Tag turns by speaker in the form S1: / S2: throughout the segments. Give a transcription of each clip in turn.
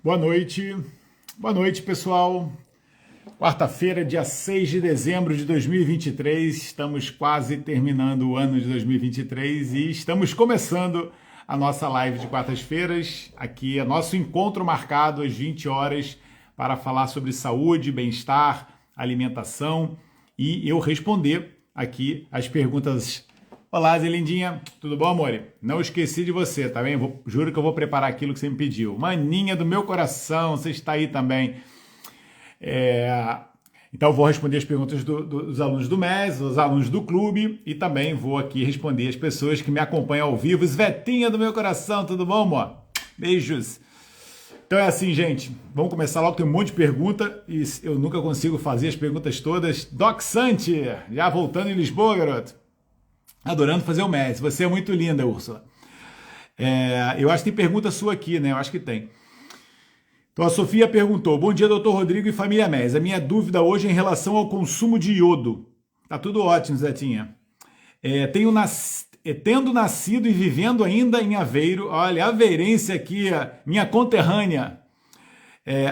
S1: Boa noite, pessoal. Quarta-feira, dia 6 de dezembro de 2023, estamos quase terminando o ano de 2023 e estamos começando a nossa live de quartas-feiras. Aqui é nosso encontro marcado às 20 horas para falar sobre saúde, bem-estar, alimentação e eu responder aqui as perguntas. Olá, Zelindinha, tudo bom, amor? Não esqueci de você, tá bem? Juro que eu vou preparar aquilo que você me pediu. Maninha do meu coração, você está aí também. Então eu vou responder as perguntas dos alunos do MES, dos alunos do clube e também vou aqui responder as pessoas que me acompanham ao vivo. Svetinha do meu coração, tudo bom, amor? Beijos. Então é assim, gente, vamos começar logo, tem um monte de pergunta e eu nunca consigo fazer as perguntas todas. Doc Santi, já voltando em Lisboa, garoto. Adorando fazer o MES. Você é muito linda, Úrsula. Eu acho que tem pergunta sua aqui, né? Eu acho que tem. Então a Sofia perguntou: bom dia, doutor Rodrigo e família MES. A minha dúvida hoje é em relação ao consumo de iodo. Tá tudo ótimo, Zetinha. Tendo nascido e vivendo ainda em Aveiro, olha, aveirense aqui, minha conterrânea.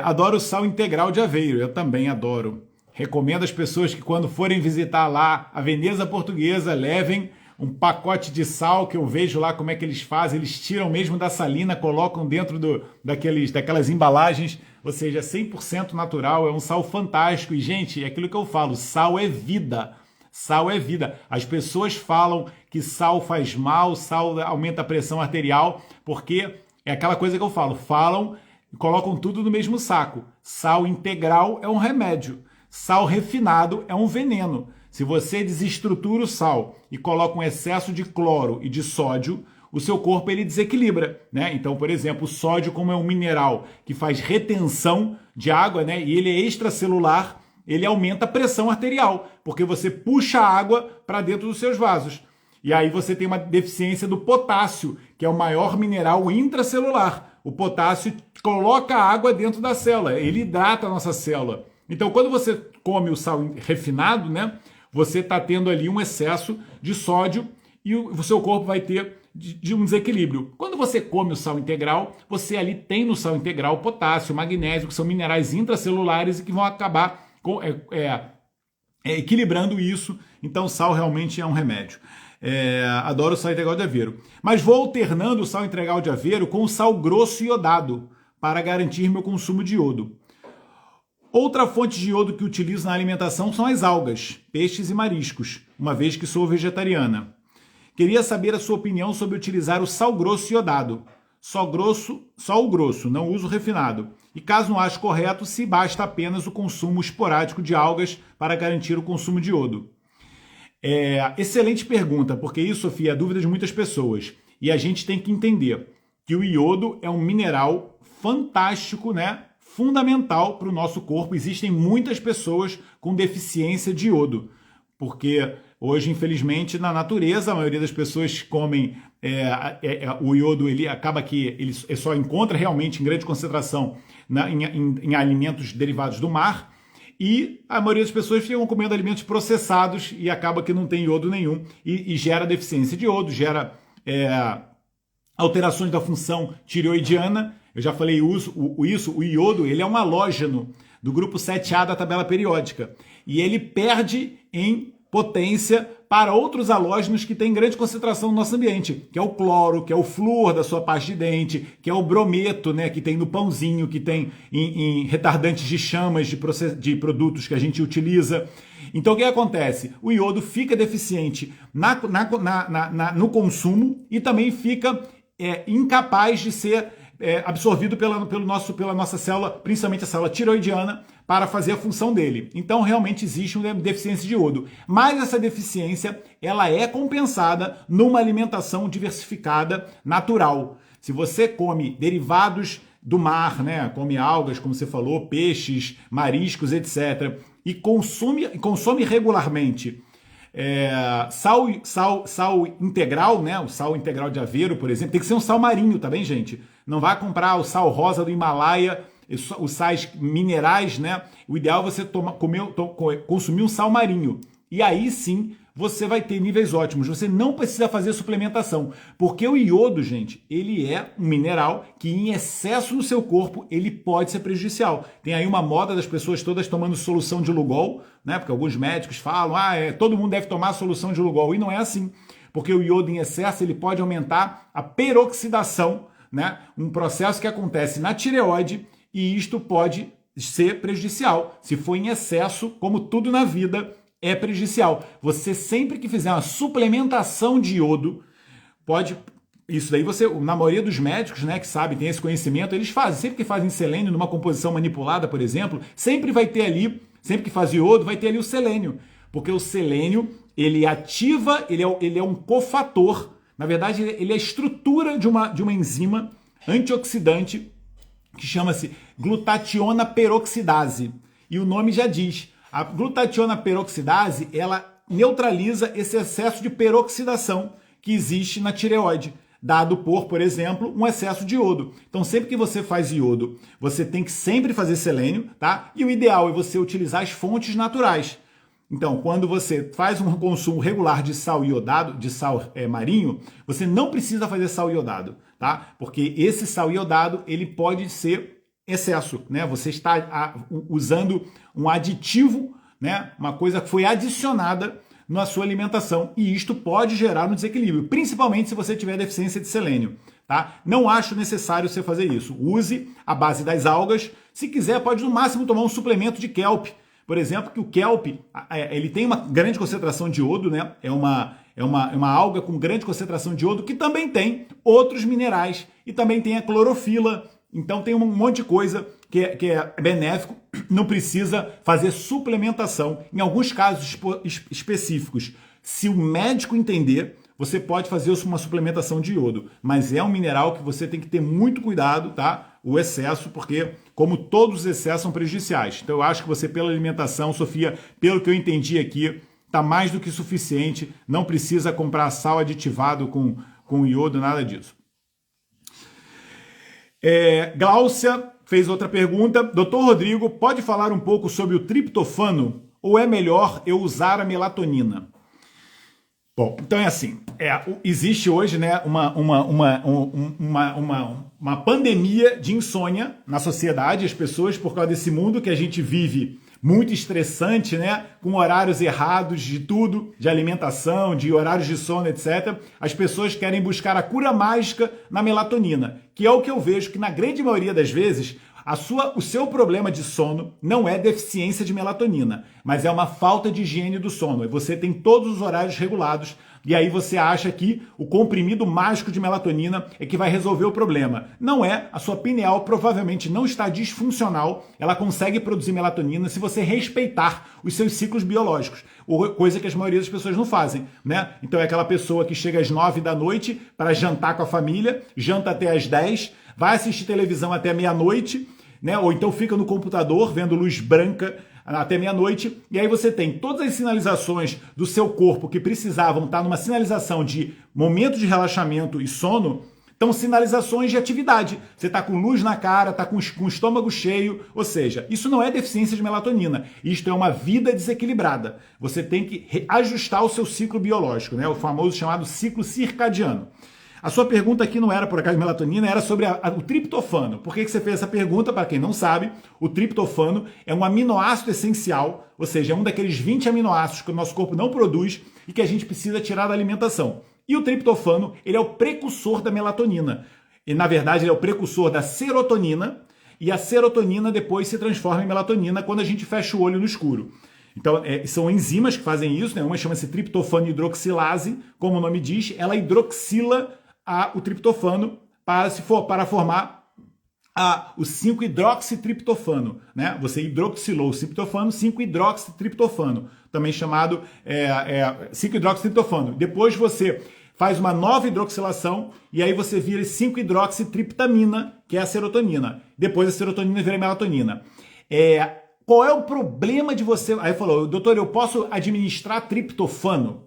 S1: Adoro o sal integral de Aveiro, eu também adoro. Recomendo às pessoas que quando forem visitar lá a Veneza Portuguesa, levem um pacote de sal, que eu vejo lá como é que eles fazem, eles tiram mesmo da salina, colocam dentro daquelas embalagens, ou seja, 100% natural, é um sal fantástico. E, gente, é aquilo que eu falo, sal é vida. Sal é vida. As pessoas falam que sal faz mal, sal aumenta a pressão arterial, porque é aquela coisa que eu falo, falam e colocam tudo no mesmo saco. Sal integral é um remédio. Sal refinado é um veneno. Se você desestrutura o sal e coloca um excesso de cloro e de sódio, o seu corpo ele desequilibra, né? Então, por exemplo, o sódio, como é um mineral que faz retenção de água, né? E ele é extracelular, ele aumenta a pressão arterial, porque você puxa a água para dentro dos seus vasos. E aí você tem uma deficiência do potássio, que é o maior mineral intracelular. O potássio coloca a água dentro da célula, ele hidrata a nossa célula. Então, quando você come o sal refinado, né? Você está tendo ali um excesso de sódio e o seu corpo vai ter de um desequilíbrio. Quando você come o sal integral, você ali tem no sal integral potássio, magnésio, que são minerais intracelulares e que vão acabar equilibrando isso. Então, o sal realmente é um remédio. Adoro o sal integral de Aveiro. Mas vou alternando o sal integral de Aveiro com o sal grosso iodado para garantir meu consumo de iodo. Outra fonte de iodo que utilizo na alimentação são as algas, peixes e mariscos, uma vez que sou vegetariana. Queria saber a sua opinião sobre utilizar o sal grosso iodado. Só o grosso, não uso refinado. E caso não ache correto, se basta apenas o consumo esporádico de algas para garantir o consumo de iodo. Excelente pergunta, porque isso, Sofia, é dúvida de muitas pessoas. E a gente tem que entender que o iodo é um mineral fantástico, né? Fundamental para o nosso corpo. Existem muitas pessoas com deficiência de iodo, porque hoje, infelizmente, na natureza, a maioria das pessoas comem o iodo, ele acaba que ele só encontra realmente em grande concentração em alimentos derivados do mar, e a maioria das pessoas ficam comendo alimentos processados e acaba que não tem iodo nenhum e gera deficiência de iodo, gera alterações da função tireoidiana. Eu já falei o iodo, ele é um halógeno do grupo 7A da tabela periódica. E ele perde em potência para outros halógenos que têm grande concentração no nosso ambiente, que é o cloro, que é o flúor da sua pasta de dente, que é o brometo, né, que tem no pãozinho, que tem em retardantes de chamas de produtos que a gente utiliza. Então o que acontece? O iodo fica deficiente no consumo e também fica incapaz de ser absorvido pela nossa célula, principalmente a célula tiroidiana, para fazer a função dele. Então, realmente existe uma deficiência de iodo. Mas essa deficiência, ela é compensada numa alimentação diversificada, natural. Se você come derivados do mar, né, come algas, como você falou, peixes, mariscos, etc., e consome regularmente sal integral, né? O sal integral de Aveiro, por exemplo, tem que ser um sal marinho, tá bem, gente? Não vá comprar o sal rosa do Himalaia, os sais minerais, né? O ideal é você consumir um sal marinho. E aí sim você vai ter níveis ótimos. Você não precisa fazer suplementação, porque o iodo, gente, ele é um mineral que em excesso no seu corpo, ele pode ser prejudicial. Tem aí uma moda das pessoas todas tomando solução de Lugol, né? Porque alguns médicos falam, todo mundo deve tomar solução de Lugol, e não é assim. Porque o iodo em excesso, ele pode aumentar a peroxidação, né? Um processo que acontece na tireoide, e isto pode ser prejudicial. Se for em excesso, como tudo na vida, é prejudicial. Você sempre que fizer uma suplementação de iodo, pode... Isso daí você, na maioria dos médicos, né, que sabem, tem esse conhecimento, eles fazem, sempre que fazem selênio numa composição manipulada, por exemplo, sempre vai ter ali, sempre que faz iodo, vai ter ali o selênio. Porque o selênio, ele ativa, ele é um cofator. Na verdade, ele é a estrutura de uma enzima antioxidante que chama-se glutationa peroxidase. E o nome já diz, a glutationa peroxidase, ela neutraliza esse excesso de peroxidação que existe na tireoide, dado por exemplo, um excesso de iodo. Então, sempre que você faz iodo, você tem que sempre fazer selênio, tá? E o ideal é você utilizar as fontes naturais. Então, quando você faz um consumo regular de sal iodado, de sal marinho, você não precisa fazer sal iodado, tá? Porque esse sal iodado, ele pode ser excesso, né? Você está usando um aditivo, né? Uma coisa que foi adicionada na sua alimentação, e isto pode gerar um desequilíbrio, principalmente se você tiver deficiência de selênio, tá? Não acho necessário você fazer isso. Use a base das algas. Se quiser, pode no máximo tomar um suplemento de kelp, por exemplo, que o kelp, ele tem uma grande concentração de iodo, né? É uma alga com grande concentração de iodo, que também tem outros minerais, e também tem a clorofila. Então tem um monte de coisa que é benéfico, não precisa fazer suplementação. Em alguns casos específicos, se o médico entender, você pode fazer uma suplementação de iodo, mas é um mineral que você tem que ter muito cuidado, tá? O excesso, porque como todos os excessos são prejudiciais. Então eu acho que você, pela alimentação, Sofia, pelo que eu entendi aqui, tá mais do que suficiente, não precisa comprar sal aditivado com iodo, nada disso. Gláucia fez outra pergunta. Doutor Rodrigo, pode falar um pouco sobre o triptofano ou é melhor eu usar a melatonina? Bom, então é assim, existe hoje, né, uma pandemia de insônia na sociedade, as pessoas, por causa desse mundo que a gente vive muito estressante, né, com horários errados de tudo, de alimentação, de horários de sono, etc. As pessoas querem buscar a cura mágica na melatonina, que é o que eu vejo que na grande maioria das vezes o seu problema de sono não é deficiência de melatonina, mas é uma falta de higiene do sono. Você tem todos os horários regulados e aí você acha que o comprimido mágico de melatonina é que vai resolver o problema. Não é, a sua pineal provavelmente não está disfuncional, ela consegue produzir melatonina se você respeitar os seus ciclos biológicos, coisa que a maioria das pessoas não fazem, né? Então é aquela pessoa que chega às 9 da noite para jantar com a família, janta até às 10, vai assistir televisão até meia-noite, né? Ou então fica no computador vendo luz branca até meia-noite, e aí você tem todas as sinalizações do seu corpo que precisavam estar numa sinalização de momento de relaxamento e sono, então sinalizações de atividade. Você está com luz na cara, está com o estômago cheio, ou seja, isso não é deficiência de melatonina, isto é uma vida desequilibrada. Você tem que ajustar o seu ciclo biológico, né? O famoso chamado ciclo circadiano. A sua pergunta aqui não era, por acaso, melatonina, era sobre o triptofano. Por que você fez essa pergunta? Para quem não sabe, o triptofano é um aminoácido essencial, ou seja, é um daqueles 20 aminoácidos que o nosso corpo não produz e que a gente precisa tirar da alimentação. E o triptofano, ele é o precursor da melatonina. E, na verdade, ele é o precursor da serotonina, e a serotonina depois se transforma em melatonina quando a gente fecha o olho no escuro. Então, são enzimas que fazem isso, né? Uma chama-se triptofano hidroxilase, como o nome diz, ela hidroxila o triptofano para formar o 5-hidroxitriptofano, né? Você hidroxilou o triptofano, 5-hidroxitriptofano, também chamado 5-hidroxitriptofano. Depois você faz uma nova hidroxilação e aí você vira 5-hidroxitriptamina, que é a serotonina. Depois a serotonina vira a melatonina. Qual é o problema de você... Aí falou, doutor, eu posso administrar triptofano?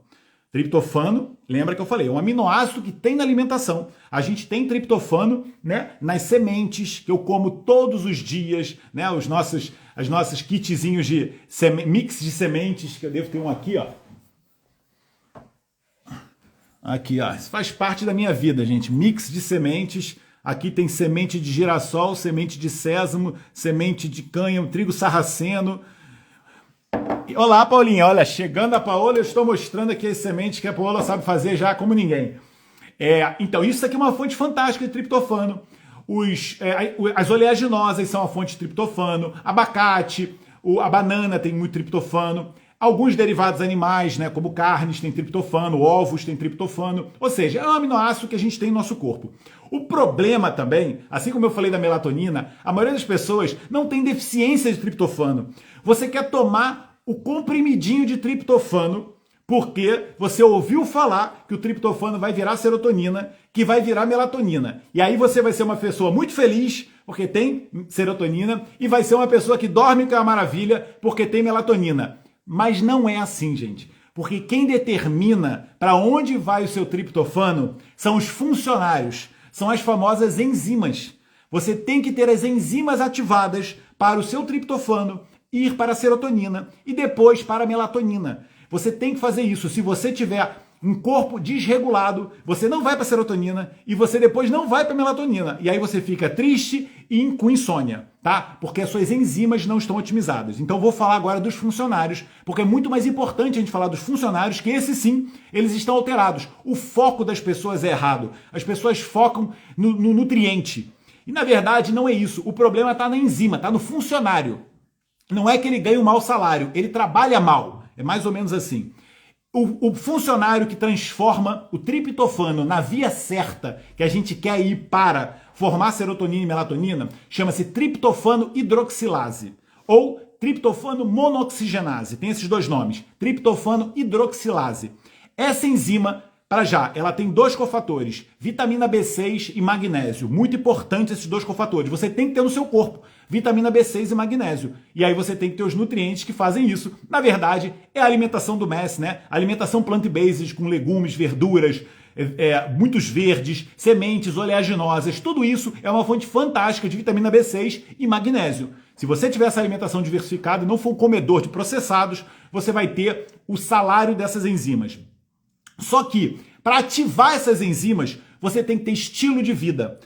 S1: Triptofano, lembra que eu falei, é um aminoácido que tem na alimentação. A gente tem triptofano, né, nas sementes, que eu como todos os dias, né, as nossas kitzinhos de mix de sementes, que eu devo ter um aqui, ó. Aqui, ó, isso faz parte da minha vida, gente. Mix de sementes. Aqui tem semente de girassol, semente de sésamo, semente de cânhamo, trigo sarraceno. Olá, Paulinha. Olha, chegando a Paola, eu estou mostrando aqui as sementes que a Paola sabe fazer já como ninguém. Então, isso aqui é uma fonte fantástica de triptofano. As oleaginosas são a fonte de triptofano. Abacate, a banana tem muito triptofano. Alguns derivados animais, né, como carnes, tem triptofano, ovos tem triptofano. Ou seja, é um aminoácido que a gente tem no nosso corpo. O problema também, assim como eu falei da melatonina, a maioria das pessoas não tem deficiência de triptofano. Você quer tomar o comprimidinho de triptofano porque você ouviu falar que o triptofano vai virar serotonina, que vai virar melatonina. E aí você vai ser uma pessoa muito feliz porque tem serotonina e vai ser uma pessoa que dorme com a maravilha porque tem melatonina. Mas não é assim, gente. Porque quem determina para onde vai o seu triptofano são os funcionários, são as famosas enzimas. Você tem que ter as enzimas ativadas para o seu triptofano ir para a serotonina e depois para a melatonina. Você tem que fazer isso. Se você tiver um corpo desregulado, você não vai para a serotonina e você depois não vai para a melatonina. E aí você fica triste e com insônia, tá? Porque as suas enzimas não estão otimizadas. Então vou falar agora dos funcionários, porque é muito mais importante a gente falar dos funcionários, que esses sim, eles estão alterados. O foco das pessoas é errado. As pessoas focam no nutriente. E na verdade não é isso. O problema está na enzima, está no funcionário. Não é que ele ganha um mau salário, ele trabalha mal. É mais ou menos assim. O funcionário que transforma o triptofano na via certa que a gente quer ir para formar serotonina e melatonina chama-se triptofano hidroxilase ou triptofano monoxigenase. Tem esses dois nomes, triptofano hidroxilase. Essa enzima, para já, ela tem dois cofatores, vitamina B6 e magnésio. Muito importante esses dois cofatores. Você tem que ter no seu corpo vitamina B6 e magnésio. E aí você tem que ter os nutrientes que fazem isso. Na verdade, é a alimentação do MES, né? Alimentação plant-based com legumes, verduras, muitos verdes, sementes oleaginosas. Tudo isso é uma fonte fantástica de vitamina B6 e magnésio. Se você tiver essa alimentação diversificada e não for um comedor de processados, você vai ter o salário dessas enzimas. Só que, para ativar essas enzimas, você tem que ter estilo de vida.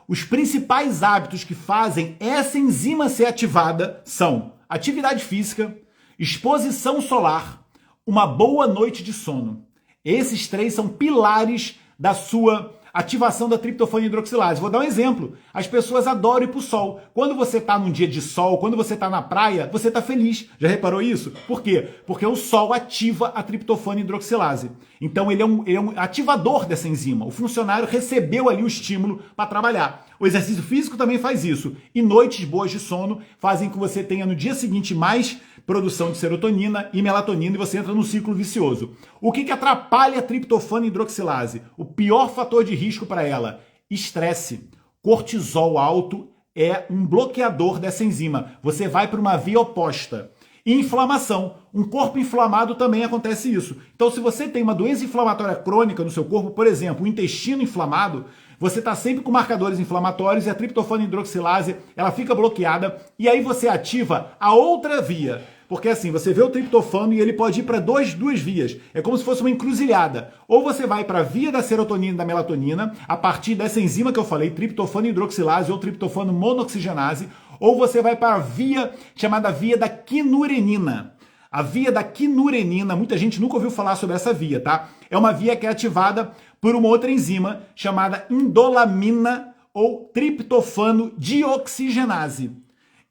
S1: Os principais hábitos que fazem essa enzima ser ativada são atividade física, exposição solar, uma boa noite de sono. Esses três são pilares da sua ativação da triptofano hidroxilase. Vou dar um exemplo. As pessoas adoram ir para o sol. Quando você está num dia de sol, quando você está na praia, você está feliz. Já reparou isso? Por quê? Porque o sol ativa a triptofano hidroxilase. Então ele é um ativador dessa enzima. O funcionário recebeu ali o estímulo para trabalhar. O exercício físico também faz isso. E noites boas de sono fazem com que você tenha no dia seguinte mais produção de serotonina e melatonina e você entra num ciclo vicioso. O que atrapalha a triptofano hidroxilase? O pior fator de risco para ela? Estresse. Cortisol alto é um bloqueador dessa enzima. Você vai para uma via oposta. E inflamação. Um corpo inflamado também acontece isso. Então, se você tem uma doença inflamatória crônica no seu corpo, por exemplo, o intestino inflamado, você está sempre com marcadores inflamatórios e a triptofano hidroxilase, ela fica bloqueada e aí você ativa a outra via. Porque assim, você vê o triptofano e ele pode ir para duas vias. É como se fosse uma encruzilhada. Ou você vai para a via da serotonina e da melatonina, a partir dessa enzima que eu falei, triptofano hidroxilase ou triptofano monoxigenase, ou você vai para a via chamada via da quinurenina. A via da quinurenina, muita gente nunca ouviu falar sobre essa via, tá? É uma via que é ativada por uma outra enzima chamada indolamina ou triptofano dioxigenase.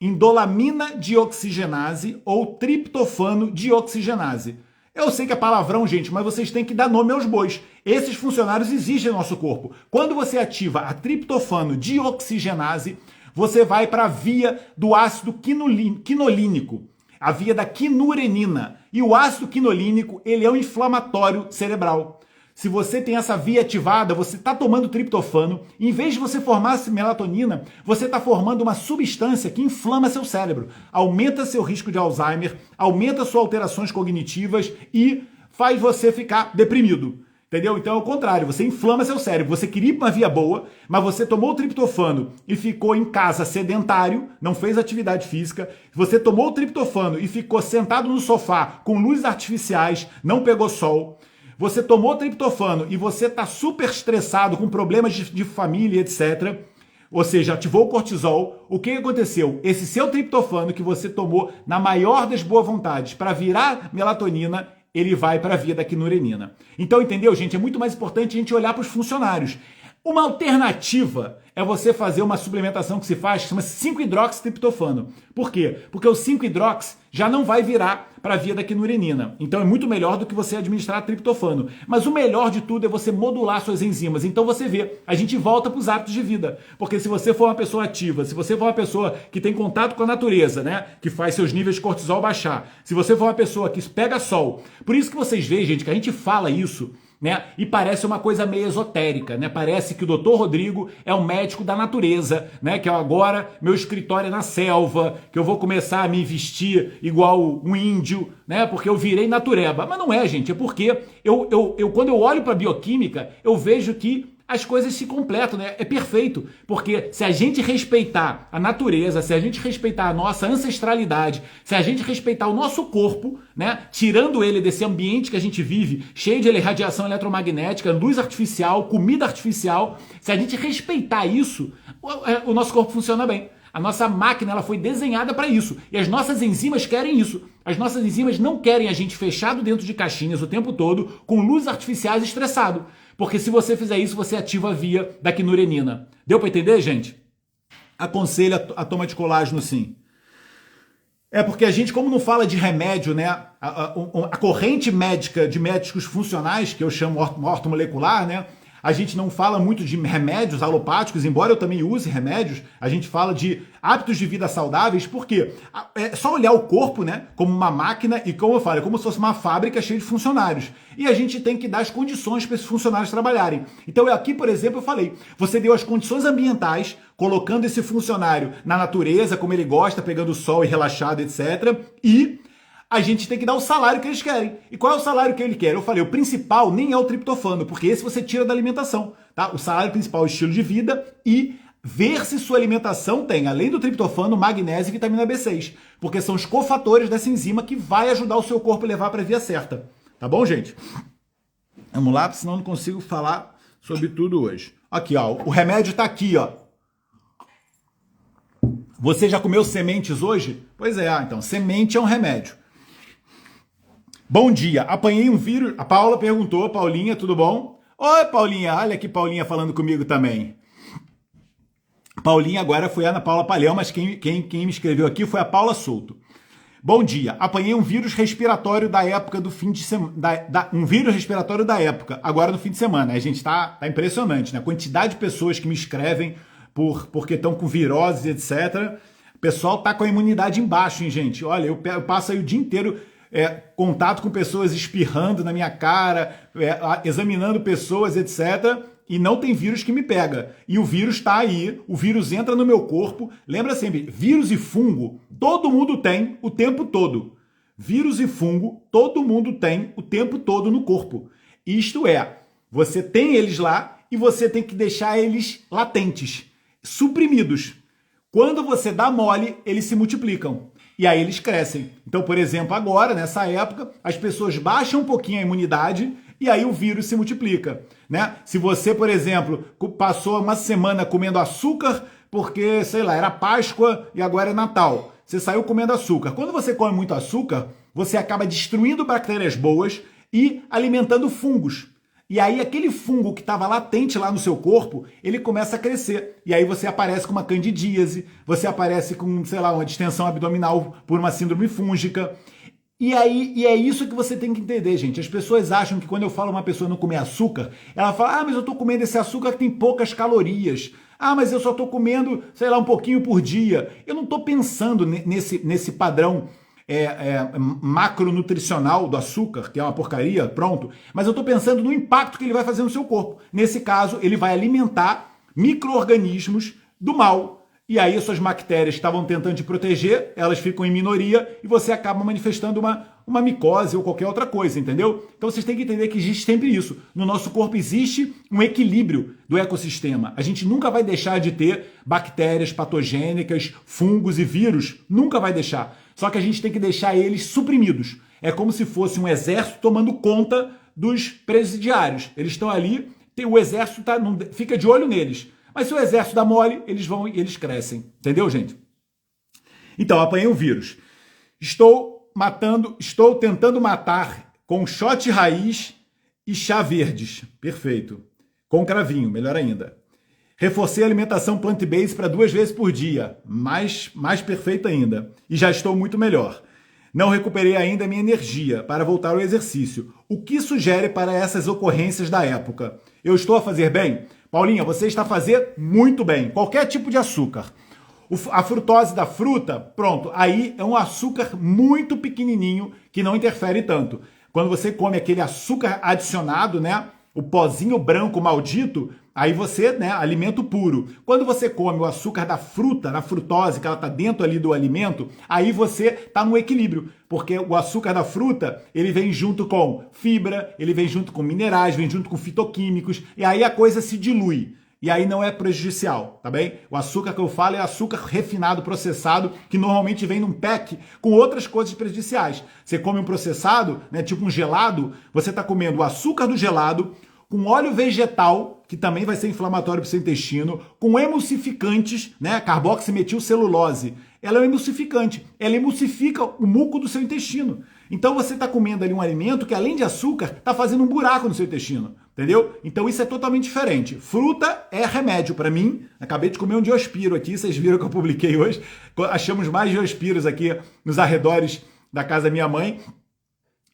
S1: Indolamina dioxigenase ou triptofano dioxigenase. Eu sei que é palavrão, gente, mas vocês têm que dar nome aos bois. Esses funcionários existem no nosso corpo. Quando você ativa a triptofano dioxigenase, você vai para a via do ácido quinolínico, a via da quinurenina. E o ácido quinolínico, ele é um inflamatório cerebral. Se você tem essa via ativada, você está tomando triptofano, e em vez de você formar melatonina, você está formando uma substância que inflama seu cérebro, aumenta seu risco de Alzheimer, aumenta suas alterações cognitivas e faz você ficar deprimido. Entendeu? Então é o contrário, você inflama seu cérebro. Você queria ir para uma via boa, mas você tomou o triptofano e ficou em casa sedentário, não fez atividade física. Você tomou o triptofano e ficou sentado no sofá com luzes artificiais, não pegou sol. você tomou triptofano e você está super estressado, com problemas de família, etc., ou seja, ativou o cortisol, o que aconteceu? Esse seu triptofano que você tomou na maior das boas vontades para virar melatonina, ele vai para a via da quinurenina. Então, entendeu, gente? É muito mais importante a gente olhar para os funcionários. Uma alternativa é você fazer uma suplementação que se faz, que chama-se 5-hidroxitriptofano. Por quê? Porque o 5-hidrox já não vai virar para a via da quinurenina. Então é muito melhor do que você administrar triptofano. Mas o melhor de tudo é você modular suas enzimas. Então você vê, a gente volta para os hábitos de vida. Porque se você for uma pessoa ativa, se você for uma pessoa que tem contato com a natureza, né, que faz seus níveis de cortisol baixar, se você for uma pessoa que pega sol, por isso que vocês veem, gente, que a gente fala isso, né? E parece uma coisa meio esotérica, né? Parece que o Dr. Rodrigo é um médico da natureza, né? Que agora meu escritório é na selva, que eu vou começar a me vestir igual um índio, né? Porque eu virei natureba. Mas não é, gente, é porque quando eu olho para a bioquímica, eu vejo que as coisas se completam, né? É perfeito, porque se a gente respeitar a natureza, se a gente respeitar a nossa ancestralidade, se a gente respeitar o nosso corpo, né? Tirando ele desse ambiente que a gente vive, cheio de radiação eletromagnética, luz artificial, comida artificial, se a gente respeitar isso, o nosso corpo funciona bem. A nossa máquina ela foi desenhada para isso. E as nossas enzimas querem isso. As nossas enzimas não querem a gente fechado dentro de caixinhas o tempo todo, com luzes artificiais estressado. Porque se você fizer isso, você ativa a via da quinurenina. Deu para entender, gente? Aconselho a toma de colágeno, sim. É porque a gente, como não fala de remédio, né? A corrente médica de médicos funcionais, que eu chamo ortomolecular, né? A gente não fala muito de remédios alopáticos, embora eu também use remédios, a gente fala de hábitos de vida saudáveis, porque é só olhar o corpo, né, como uma máquina e, como eu falo, é como se fosse uma fábrica cheia de funcionários. E a gente tem que dar as condições para esses funcionários trabalharem. Então aqui, por exemplo, eu falei, você deu as condições ambientais, colocando esse funcionário na natureza, como ele gosta, pegando o sol e relaxado, etc. E a gente tem que dar o salário que eles querem. E qual é o salário que ele quer? Eu falei, o principal nem é o triptofano, porque esse você tira da alimentação, tá? O salário principal é o estilo de vida e ver se sua alimentação tem, além do triptofano, magnésio e vitamina B6, porque são os cofatores dessa enzima que vai ajudar o seu corpo a levar para a via certa. Tá bom, gente? Vamos lá, senão eu não consigo falar sobre tudo hoje. Aqui, ó, o remédio tá aqui, ó. Você já comeu sementes hoje? Pois é, então, semente é um remédio. Bom dia, apanhei um vírus. A Paula perguntou, Paulinha, tudo bom? Oi, Paulinha, olha aqui Paulinha falando comigo também. Paulinha agora foi a Ana Paula Palhão, mas quem me escreveu aqui foi a Paula Souto. Bom dia, apanhei um vírus respiratório da época do fim de semana. Um vírus respiratório da época, agora no fim de semana. A gente tá impressionante, né? A quantidade de pessoas que me escrevem porque estão com viroses, etc. O pessoal tá com a imunidade embaixo, hein, gente? Olha, eu passo aí o dia inteiro. Contato com pessoas espirrando na minha cara, examinando pessoas, etc. E não tem vírus que me pega. E o vírus está aí, o vírus entra no meu corpo. Lembra sempre, vírus e fungo, todo mundo tem o tempo todo. Vírus e fungo, todo mundo tem o tempo todo no corpo. Isto é, você tem eles lá e você tem que deixar eles latentes, suprimidos. Quando você dá mole, eles se multiplicam. E aí eles crescem. Então, por exemplo, agora, nessa época, as pessoas baixam um pouquinho a imunidade e aí o vírus se multiplica, né? Se você, por exemplo, passou uma semana comendo açúcar porque, sei lá, era Páscoa e agora é Natal. Você saiu comendo açúcar. Quando você come muito açúcar, você acaba destruindo bactérias boas e alimentando fungos. E aí aquele fungo que estava latente lá no seu corpo, ele começa a crescer. E aí você aparece com uma candidíase, você aparece com, sei lá, uma distensão abdominal por uma síndrome fúngica. E é isso que você tem que entender, gente. As pessoas acham que quando eu falo uma pessoa não comer açúcar, ela fala, mas eu estou comendo esse açúcar que tem poucas calorias. Mas eu só estou comendo, sei lá, um pouquinho por dia. Eu não estou pensando nesse padrão macronutricional do açúcar, que é uma porcaria, pronto, mas eu estou pensando no impacto que ele vai fazer no seu corpo. Nesse caso, ele vai alimentar micro-organismos do mal. E aí suas bactérias que estavam tentando te proteger, elas ficam em minoria e você acaba manifestando uma micose ou qualquer outra coisa, entendeu? Então vocês têm que entender que existe sempre isso. No nosso corpo existe um equilíbrio do ecossistema. A gente nunca vai deixar de ter bactérias patogênicas, fungos e vírus. Nunca vai deixar. Só que a gente tem que deixar eles suprimidos. É como se fosse um exército tomando conta dos presidiários. Eles estão ali, o exército fica de olho neles. Mas se o exército dá mole, eles vão e eles crescem. Entendeu, gente? Então, apanhei um vírus. Estou tentando matar com shot raiz e chá verdes. Perfeito. Com cravinho, melhor ainda. Reforcei a alimentação plant-based para 2 vezes por dia. Mais perfeito ainda. E já estou muito melhor. Não recuperei ainda a minha energia para voltar ao exercício. O que sugere para essas ocorrências da época? Eu estou a fazer bem? Paulinha, você está a fazer muito bem. Qualquer tipo de açúcar. A frutose da fruta, pronto, aí é um açúcar muito pequenininho que não interfere tanto. Quando você come aquele açúcar adicionado, né, o pozinho branco maldito, aí você, né, alimento puro. Quando você come o açúcar da fruta, na frutose, que ela está dentro ali do alimento, aí você está no equilíbrio, porque o açúcar da fruta, ele vem junto com fibra, ele vem junto com minerais, vem junto com fitoquímicos, e aí a coisa se dilui. E aí não é prejudicial, tá bem? O açúcar que eu falo é açúcar refinado, processado, que normalmente vem num pack com outras coisas prejudiciais. Você come um processado, né, tipo um gelado, você está comendo o açúcar do gelado com óleo vegetal, que também vai ser inflamatório para o seu intestino, com emulsificantes, né, carboximetilcelulose. Ela é um emulsificante, ela emulsifica o muco do seu intestino. Então você está comendo ali um alimento que, além de açúcar, está fazendo um buraco no seu intestino. Entendeu? Então isso é totalmente diferente. Fruta é remédio para mim. Acabei de comer um Diospiro aqui, vocês viram que eu publiquei hoje. Achamos mais Diospiros aqui nos arredores da casa da minha mãe.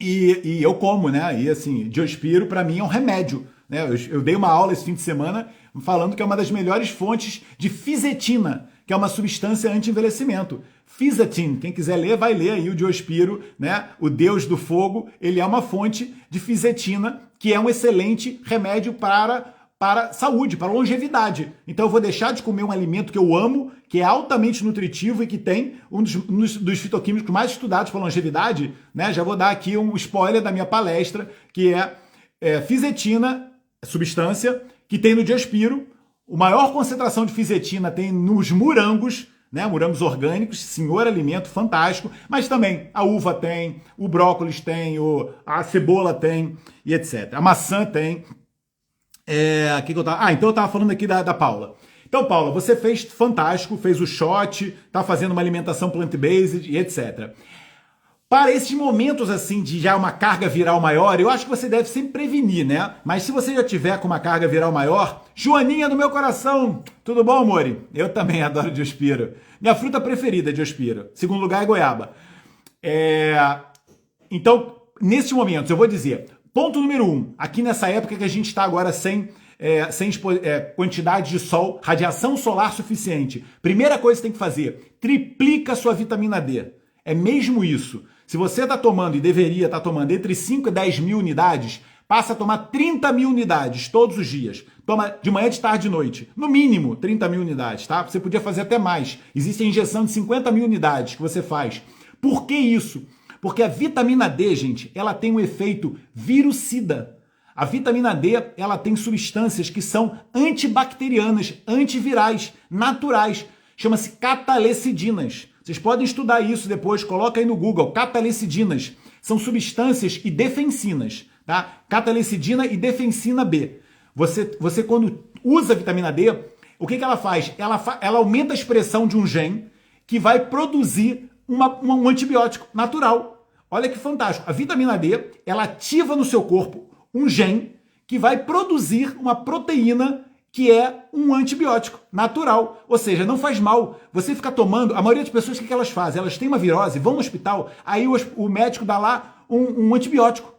S1: E eu como, né? E assim, Diospiro para mim é um remédio. Né? Eu dei uma aula esse fim de semana falando que é uma das melhores fontes de fisetina, que é uma substância anti-envelhecimento. Fisetin, quem quiser ler, vai ler aí o Diospiro, né? O Deus do Fogo, ele é uma fonte de fisetina, que é um excelente remédio para saúde, para longevidade. Então eu vou deixar de comer um alimento que eu amo, que é altamente nutritivo e que tem um dos fitoquímicos mais estudados para longevidade, né? Já vou dar aqui um spoiler da minha palestra, que é fisetina, substância, que tem no Diospiro. A maior concentração de fisetina tem nos morangos, né? Morangos orgânicos, senhor alimento fantástico, mas também a uva tem, o brócolis tem, a cebola tem e etc. A maçã tem. Então eu estava falando aqui da Paula. Então, Paula, você fez fantástico, fez o shot, está fazendo uma alimentação plant-based e etc. Para esses momentos assim de já uma carga viral maior, eu acho que você deve sempre prevenir, né? Mas se você já tiver com uma carga viral maior, Joaninha do meu coração, tudo bom, amore? Eu também adoro Diospiro. Minha fruta preferida é Diospiro. Segundo lugar é goiaba. Então, nesses momentos, eu vou dizer, ponto número 1, aqui nessa época que a gente está agora sem quantidade de sol, radiação solar suficiente. Primeira coisa que você tem que fazer, triplica a sua vitamina D. É mesmo isso. Se você está tomando e deveria estar tomando entre 5 e 10 mil unidades, passa a tomar 30 mil unidades todos os dias. Toma de manhã, de tarde e de noite. No mínimo 30 mil unidades, tá? Você podia fazer até mais. Existe a injeção de 50 mil unidades que você faz. Por que isso? Porque a vitamina D, gente, ela tem um efeito virucida. A vitamina D, ela tem substâncias que são antibacterianas, antivirais, naturais. Chama-se catalecidinas. Vocês podem estudar isso depois, coloca aí no Google, catalecidinas. São substâncias e defensinas, tá? Catalecidina e defensina B. Você quando usa a vitamina D, o que ela faz? Ela aumenta a expressão de um gene que vai produzir um antibiótico natural. Olha que fantástico. A vitamina D, ela ativa no seu corpo um gene que vai produzir uma proteína que é um antibiótico natural, ou seja, não faz mal. Você fica tomando, a maioria das pessoas, o que elas fazem? Elas têm uma virose, vão no hospital, aí o médico dá lá um antibiótico.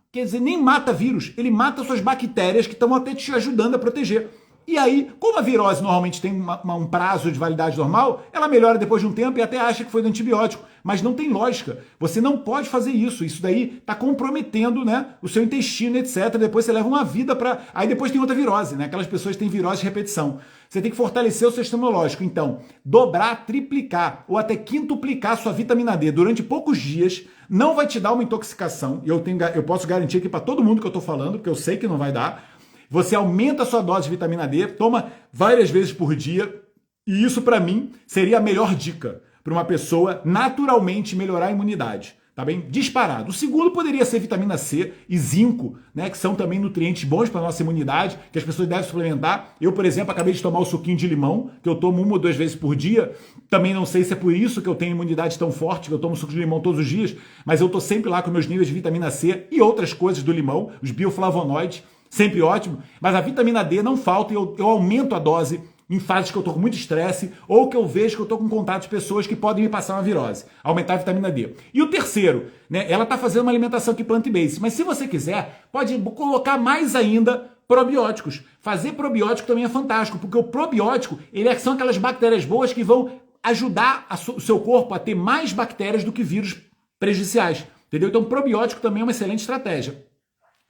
S1: Quer dizer, nem mata vírus, ele mata suas bactérias que estão até te ajudando a proteger. E aí, como a virose normalmente tem um prazo de validade normal, ela melhora depois de um tempo e até acha que foi do antibiótico. Mas não tem lógica. Você não pode fazer isso. Isso daí está comprometendo, né, o seu intestino, etc. Depois você leva uma vida para... Aí depois tem outra virose, né? Aquelas pessoas que têm virose de repetição. Você tem que fortalecer o seu sistema imunológico. Então, dobrar, triplicar ou até quintuplicar sua vitamina D durante poucos dias não vai te dar uma intoxicação. E eu posso garantir aqui para todo mundo que eu estou falando, porque eu sei que não vai dar. Você aumenta a sua dose de vitamina D, toma várias vezes por dia, e isso para mim seria a melhor dica para uma pessoa naturalmente melhorar a imunidade. Tá? tá bem? Disparado. O segundo poderia ser vitamina C e zinco, né, que são também nutrientes bons para nossa imunidade, que as pessoas devem suplementar. Eu, por exemplo, acabei de tomar o suquinho de limão, que eu tomo 1 ou 2 vezes por dia. Também não sei se é por isso que eu tenho imunidade tão forte, que eu tomo suco de limão todos os dias, mas eu tô sempre lá com meus níveis de vitamina C e outras coisas do limão, os bioflavonoides, sempre ótimo. Mas a vitamina D não falta e eu aumento a dose em fases que eu tô com muito estresse ou que eu vejo que eu tô com contato de pessoas que podem me passar uma virose. Aumentar a vitamina D. E o terceiro, né? Ela tá fazendo uma alimentação aqui plant-based, mas se você quiser, pode colocar mais ainda probióticos. Fazer probiótico também é fantástico, porque o probiótico, são aquelas bactérias boas que vão ajudar o seu corpo a ter mais bactérias do que vírus prejudiciais. Entendeu? Então, probiótico também é uma excelente estratégia.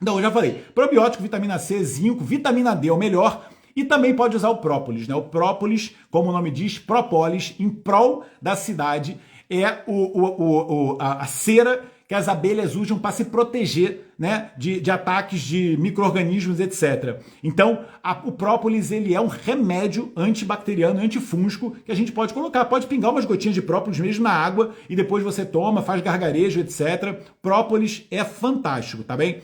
S1: Então, eu já falei, probiótico, vitamina C, zinco, vitamina D é o melhor. E também pode usar o própolis, né? O própolis, como o nome diz, própolis, em prol da cidade, é a cera que as abelhas usam para se proteger, né, de ataques de micro-organismos, etc. Então, o própolis ele é um remédio antibacteriano, antifúngico, que a gente pode colocar. Pode pingar umas gotinhas de própolis mesmo na água e depois você toma, faz gargarejo, etc. Própolis é fantástico, tá bem?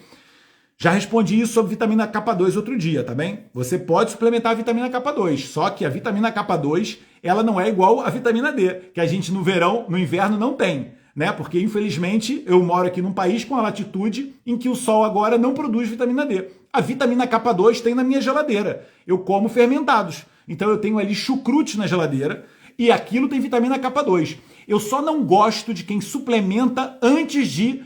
S1: Já respondi isso sobre vitamina K2 outro dia, tá bem? Você pode suplementar a vitamina K2, só que a vitamina K2, ela não é igual à vitamina D, que a gente no verão, no inverno não tem, né? Porque infelizmente eu moro aqui num país com a latitude em que o sol agora não produz vitamina D. A vitamina K2 tem na minha geladeira. Eu como fermentados. Então eu tenho ali chucrute na geladeira e aquilo tem vitamina K2. Eu só não gosto de quem suplementa antes de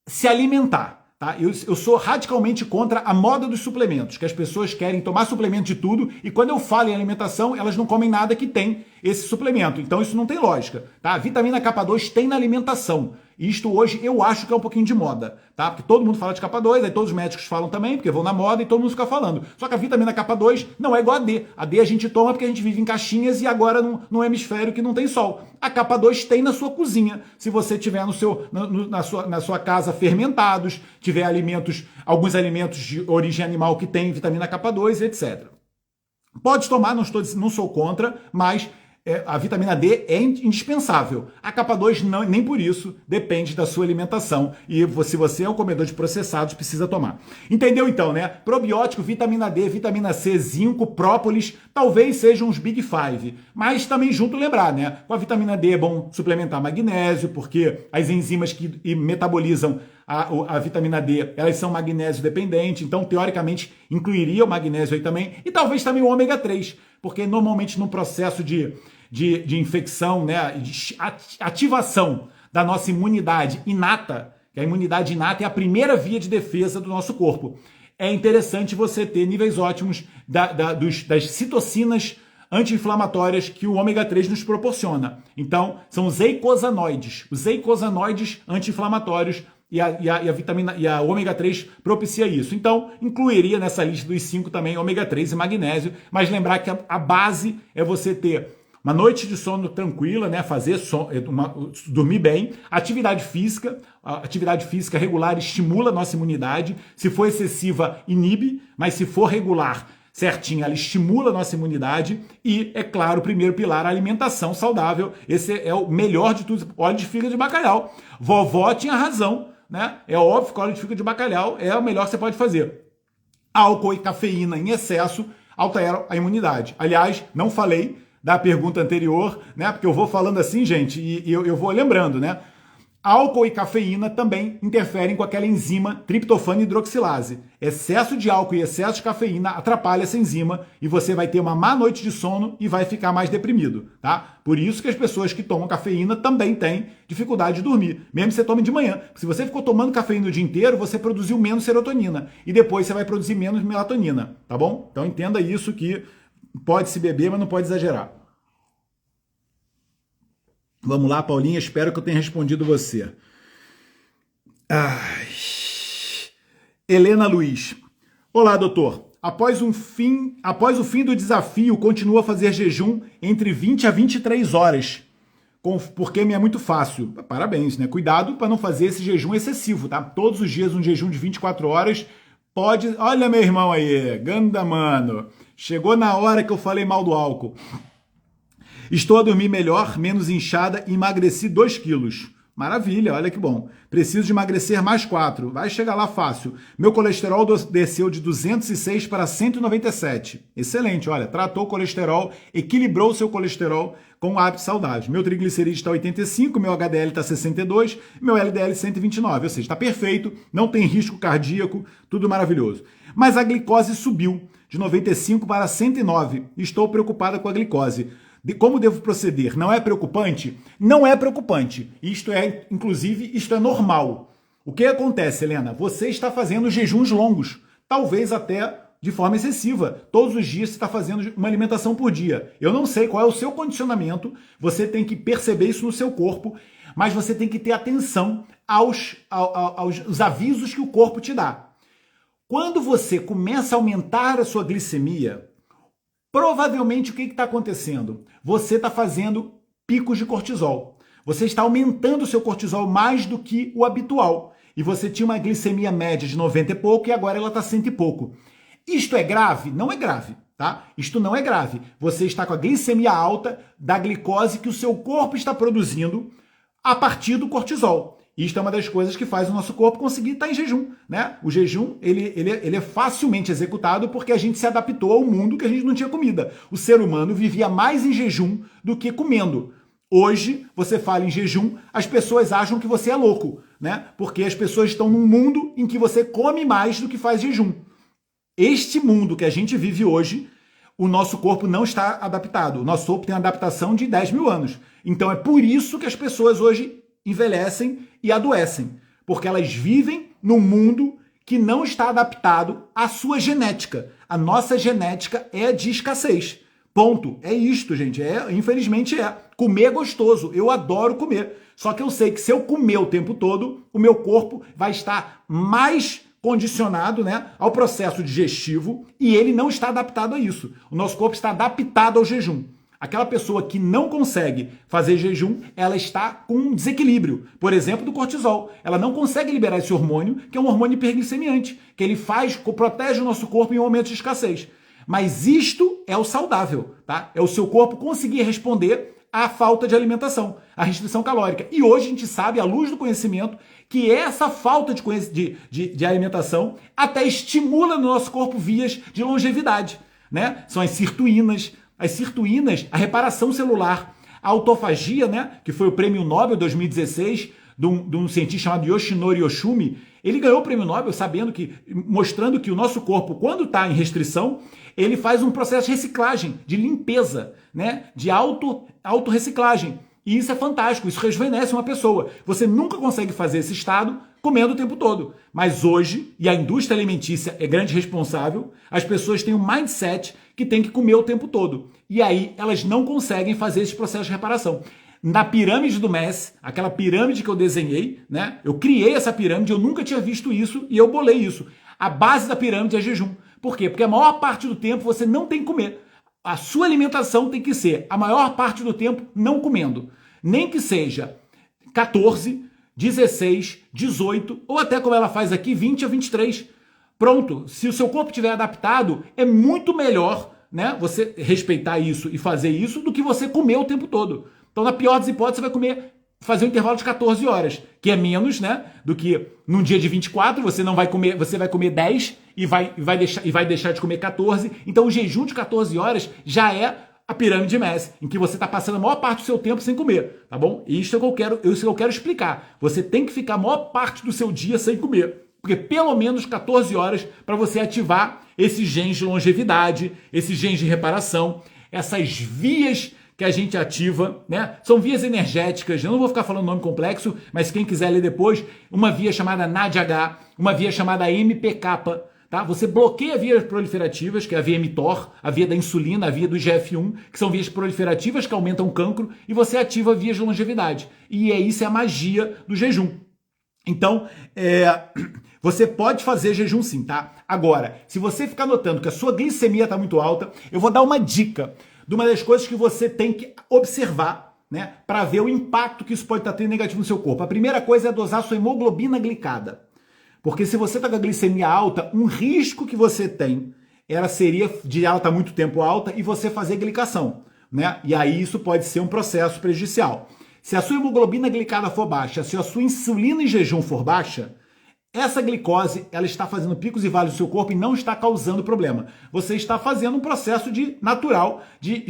S1: se alimentar. Tá? Eu sou radicalmente contra a moda dos suplementos, que as pessoas querem tomar suplemento de tudo e quando eu falo em alimentação, elas não comem nada que tem esse suplemento. Então isso não tem lógica. Tá? A vitamina K2 tem na alimentação. Isto hoje eu acho que é um pouquinho de moda, tá? Porque todo mundo fala de K2, aí todos os médicos falam também, porque vão na moda e todo mundo fica falando. Só que a vitamina K2 não é igual a D. A D a gente toma porque a gente vive em caixinhas e agora num hemisfério que não tem sol. A K2 tem na sua cozinha. Se você tiver na sua casa fermentados, tiver alguns alimentos de origem animal que tem vitamina K2, etc. Pode tomar, não sou contra, mas a vitamina D é indispensável. A K2 não, nem por isso, depende da sua alimentação. E se você é um comedor de processados, precisa tomar. Entendeu então, né? Probiótico, vitamina D, vitamina C, zinco, própolis, talvez sejam os Big Five. Mas também junto lembrar, né? Com a vitamina D é bom suplementar magnésio, porque as enzimas que metabolizam a vitamina D, elas são magnésio dependentes, então teoricamente incluiria o magnésio aí também, e talvez também o ômega 3, porque normalmente no processo de infecção, né, de ativação da nossa imunidade inata, que a imunidade inata é a primeira via de defesa do nosso corpo, é interessante você ter níveis ótimos das citocinas anti-inflamatórias que o ômega 3 nos proporciona. Então, são os eicosanoides anti-inflamatórios e a vitamina e a ômega 3 propicia isso. Então, incluiria nessa lista dos 5 também ômega 3 e magnésio, mas lembrar que a base é você ter uma noite de sono tranquila, né? Dormir bem, atividade física regular estimula a nossa imunidade. Se for excessiva, inibe, mas se for regular, certinho, ela estimula a nossa imunidade e, é claro, o primeiro pilar, a alimentação saudável. Esse é o melhor de tudo, óleo de fígado de bacalhau. Vovó tinha razão, né? É óbvio que óleo de fígado de bacalhau é o melhor que você pode fazer. Álcool e cafeína em excesso alteram a imunidade. Aliás, não falei da pergunta anterior, né? Porque eu vou falando assim, gente, e eu vou lembrando, né? Álcool e cafeína também interferem com aquela enzima triptofano hidroxilase. Excesso de álcool e excesso de cafeína atrapalha essa enzima e você vai ter uma má noite de sono e vai ficar mais deprimido, tá? Por isso que as pessoas que tomam cafeína também têm dificuldade de dormir, mesmo que você tome de manhã. Se você ficou tomando cafeína o dia inteiro, você produziu menos serotonina e depois você vai produzir menos melatonina, tá bom? Então entenda isso, que pode se beber, mas não pode exagerar. Vamos lá, Paulinha, espero que eu tenha respondido você. Ai. Helena Luiz. Olá, doutor. Após o fim do desafio, continuo a fazer jejum entre 20 a 23 horas, porque me é muito fácil. Parabéns, né? Cuidado para não fazer esse jejum excessivo, tá? Todos os dias um jejum de 24 horas pode... Olha meu irmão aí, ganda mano. Chegou na hora que eu falei mal do álcool. Estou a dormir melhor, menos inchada e emagreci 2 quilos. Maravilha, olha que bom. Preciso de emagrecer mais 4. Vai chegar lá fácil. Meu colesterol desceu de 206 para 197. Excelente, olha, tratou o colesterol, equilibrou o seu colesterol com hábitos saudáveis. Meu triglicerídeo está 85, meu HDL está 62, meu LDL 129. Ou seja, está perfeito, não tem risco cardíaco, tudo maravilhoso. Mas a glicose subiu de 95 para 109. Estou preocupada com a glicose. Como devo proceder? Não é preocupante? Não é preocupante. Inclusive, isto é normal. O que acontece, Helena? Você está fazendo jejuns longos, talvez até de forma excessiva. Todos os dias você está fazendo uma alimentação por dia. Eu não sei qual é o seu condicionamento, você tem que perceber isso no seu corpo, mas você tem que ter atenção aos avisos que o corpo te dá. Quando você começa a aumentar a sua glicemia, provavelmente o que está acontecendo? Você está fazendo picos de cortisol. Você está aumentando o seu cortisol mais do que o habitual. E você tinha uma glicemia média de 90 e pouco e agora ela está 100 e pouco. Isto é grave? Não é grave, tá? Isto não é grave. Você está com a glicemia alta da glicose que o seu corpo está produzindo a partir do cortisol. Isto é uma das coisas que faz o nosso corpo conseguir estar em jejum, né? O jejum, ele é facilmente executado porque a gente se adaptou ao mundo que a gente não tinha comida. O ser humano vivia mais em jejum do que comendo. Hoje, você fala em jejum, as pessoas acham que você é louco, né? Porque as pessoas estão num mundo em que você come mais do que faz jejum. Este mundo que a gente vive hoje, o nosso corpo não está adaptado. O nosso corpo tem uma adaptação de 10 mil anos. Então é por isso que as pessoas hoje envelhecem e adoecem, porque elas vivem num mundo que não está adaptado à sua genética. A nossa genética é de escassez. Ponto. É isto, gente. Infelizmente é. Comer é gostoso. Eu adoro comer. Só que eu sei que se eu comer o tempo todo, o meu corpo vai estar mais condicionado, né, ao processo digestivo e ele não está adaptado a isso. O nosso corpo está adaptado ao jejum. Aquela pessoa que não consegue fazer jejum, ela está com um desequilíbrio, por exemplo, do cortisol. Ela não consegue liberar esse hormônio, que é um hormônio hiperglicemiante, que ele protege o nosso corpo em momentos de escassez. Mas isto é o saudável, tá? É o seu corpo conseguir responder à falta de alimentação, à restrição calórica. E hoje a gente sabe, à luz do conhecimento, que essa falta de alimentação até estimula no nosso corpo vias de longevidade, né? São as sirtuínas, a reparação celular, a autofagia, né, que foi o prêmio Nobel 2016 de um cientista chamado Yoshinori Yoshimi. Ele ganhou o prêmio Nobel mostrando que o nosso corpo, quando está em restrição, ele faz um processo de reciclagem, de limpeza, né, de autorreciclagem. E isso é fantástico, isso rejuvenesce uma pessoa. Você nunca consegue fazer esse estado comendo o tempo todo. Mas hoje, e a indústria alimentícia é grande responsável, as pessoas têm um mindset que tem que comer o tempo todo. E aí elas não conseguem fazer esse processo de reparação. Na pirâmide do Messi, aquela pirâmide que eu desenhei, né? Eu criei essa pirâmide, eu nunca tinha visto isso e eu bolei isso. A base da pirâmide é jejum. Por quê? Porque a maior parte do tempo você não tem que comer. A sua alimentação tem que ser, a maior parte do tempo, não comendo. Nem que seja 14, 16, 18, ou até como ela faz aqui, 20 a 23. Pronto, se o seu corpo estiver adaptado, é muito melhor, né, você respeitar isso e fazer isso do que você comer o tempo todo. Então, na pior das hipóteses, você vai fazer um intervalo de 14 horas, que é menos, né, do que num dia de 24, você vai comer 10 e vai deixar de comer 14. Então, o jejum de 14 horas já é a pirâmide de Messi, em que você está passando a maior parte do seu tempo sem comer, tá bom? Isso é o que eu quero explicar. Você tem que ficar a maior parte do seu dia sem comer, porque pelo menos 14 horas para você ativar esses genes de longevidade, esses genes de reparação, essas vias que a gente ativa, né? São vias energéticas, eu não vou ficar falando nome complexo, mas quem quiser ler depois, uma via chamada NADH, uma via chamada MPK, tá? Você bloqueia vias proliferativas, que é a via mTOR, a via da insulina, a via do IGF-1, que são vias proliferativas que aumentam o cancro, e você ativa vias de longevidade. E isso é a magia do jejum. Então, você pode fazer jejum sim, tá? Agora, se você ficar notando que a sua glicemia está muito alta, eu vou dar uma dica de uma das coisas que você tem que observar, né, para ver o impacto que isso pode estar tendo negativo no seu corpo. A primeira coisa é dosar sua hemoglobina glicada. Porque se você está com a glicemia alta, um risco que você tem seria de ela estar muito tempo alta e você fazer glicação, né? E aí isso pode ser um processo prejudicial. Se a sua hemoglobina glicada for baixa, se a sua insulina em jejum for baixa, essa glicose, ela está fazendo picos e vales no seu corpo e não está causando problema. Você está fazendo um processo natural de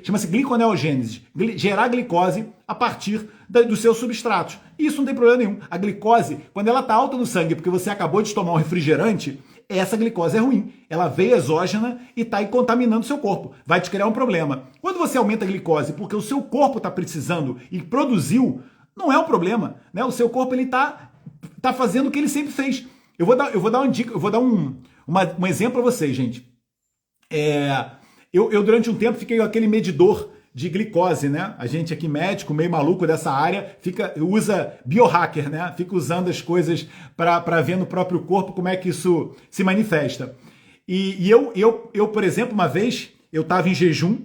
S1: chama-se gliconeogênese, gerar glicose a partir dos seus substratos. Isso não tem problema nenhum. A glicose, quando ela está alta no sangue, porque você acabou de tomar um refrigerante, essa glicose é ruim. Ela veio exógena e está aí contaminando o seu corpo. Vai te criar um problema. Quando você aumenta a glicose porque o seu corpo está precisando e produziu, não é um problema, né? O seu corpo ele está fazendo o que ele sempre fez. Eu vou dar uma dica, eu vou dar um exemplo para vocês, gente. Eu durante um tempo fiquei com aquele medidor de glicose, né? A gente aqui, médico, meio maluco dessa área, usa biohacker, né? Fica usando as coisas para ver no próprio corpo como é que isso se manifesta. E eu, por exemplo, uma vez, eu estava em jejum,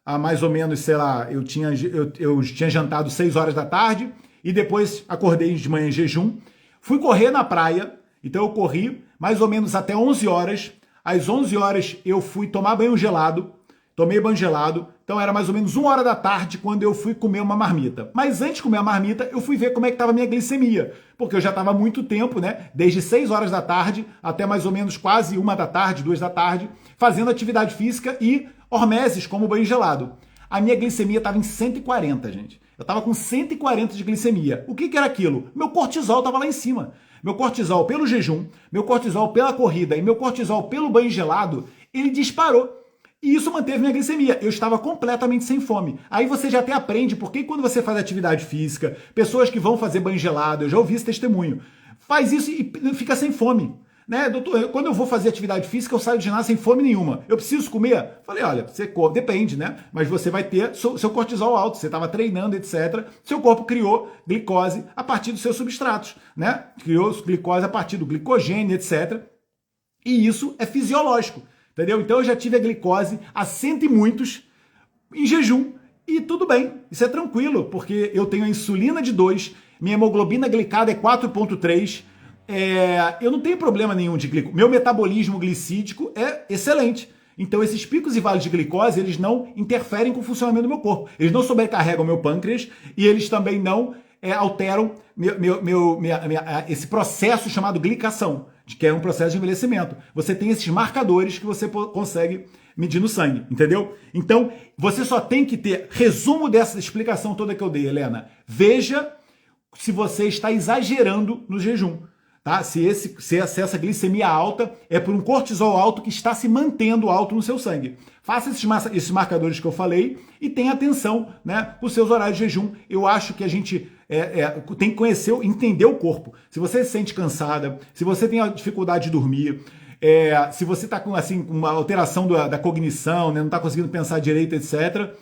S1: há mais ou menos, sei lá, eu tinha jantado 6 horas da tarde e depois acordei de manhã em jejum. Fui correr na praia, então eu corri mais ou menos até 11 horas. Às 11 horas eu fui tomar banho gelado, tomei banho gelado, então era mais ou menos 1 hora da tarde quando eu fui comer uma marmita. Mas antes de comer a marmita, eu fui ver como é que estava a minha glicemia, porque eu já estava há muito tempo, né, desde 6 horas da tarde até mais ou menos quase 1 da tarde, 2 da tarde, fazendo atividade física e hormeses como banho gelado. A minha glicemia estava em 140, gente. Eu estava com 140 de glicemia. O que era aquilo? Meu cortisol estava lá em cima. Meu cortisol pelo jejum, meu cortisol pela corrida e meu cortisol pelo banho gelado, ele disparou. E isso manteve minha glicemia. Eu estava completamente sem fome. Aí você já até aprende, porque quando você faz atividade física, pessoas que vão fazer banho gelado, eu já ouvi esse testemunho, faz isso e fica sem fome. Né, doutor, quando eu vou fazer atividade física, eu saio de ginásio sem fome nenhuma. Eu preciso comer? Falei, olha, você depende, né? Mas você vai ter seu cortisol alto, você estava treinando, etc. Seu corpo criou glicose a partir dos seus substratos, né? Criou glicose a partir do glicogênio, etc. E isso é fisiológico, entendeu? Então eu já tive a glicose a 100 e muitos em jejum. E tudo bem, isso é tranquilo, porque eu tenho a insulina de 2, minha hemoglobina glicada é 4,3. Eu não tenho problema nenhum de glicose. Meu metabolismo glicídico é excelente. Então esses picos e vales de glicose, eles não interferem com o funcionamento do meu corpo. Eles não sobrecarregam o meu pâncreas e eles também não alteram esse processo chamado glicação, que é um processo de envelhecimento. Você tem esses marcadores que você consegue medir no sangue, entendeu? Então, você só tem que ter resumo dessa explicação toda que eu dei, Helena. Veja se você está exagerando no jejum. Tá? Se essa glicemia alta é por um cortisol alto que está se mantendo alto no seu sangue. Faça esses marcadores que eu falei e tenha atenção, né, os seus horários de jejum. Eu acho que a gente tem que conhecer, entender o corpo. Se você se sente cansada, se você tem a dificuldade de dormir, se você está com assim, uma alteração da cognição, né, não está conseguindo pensar direito, etc.,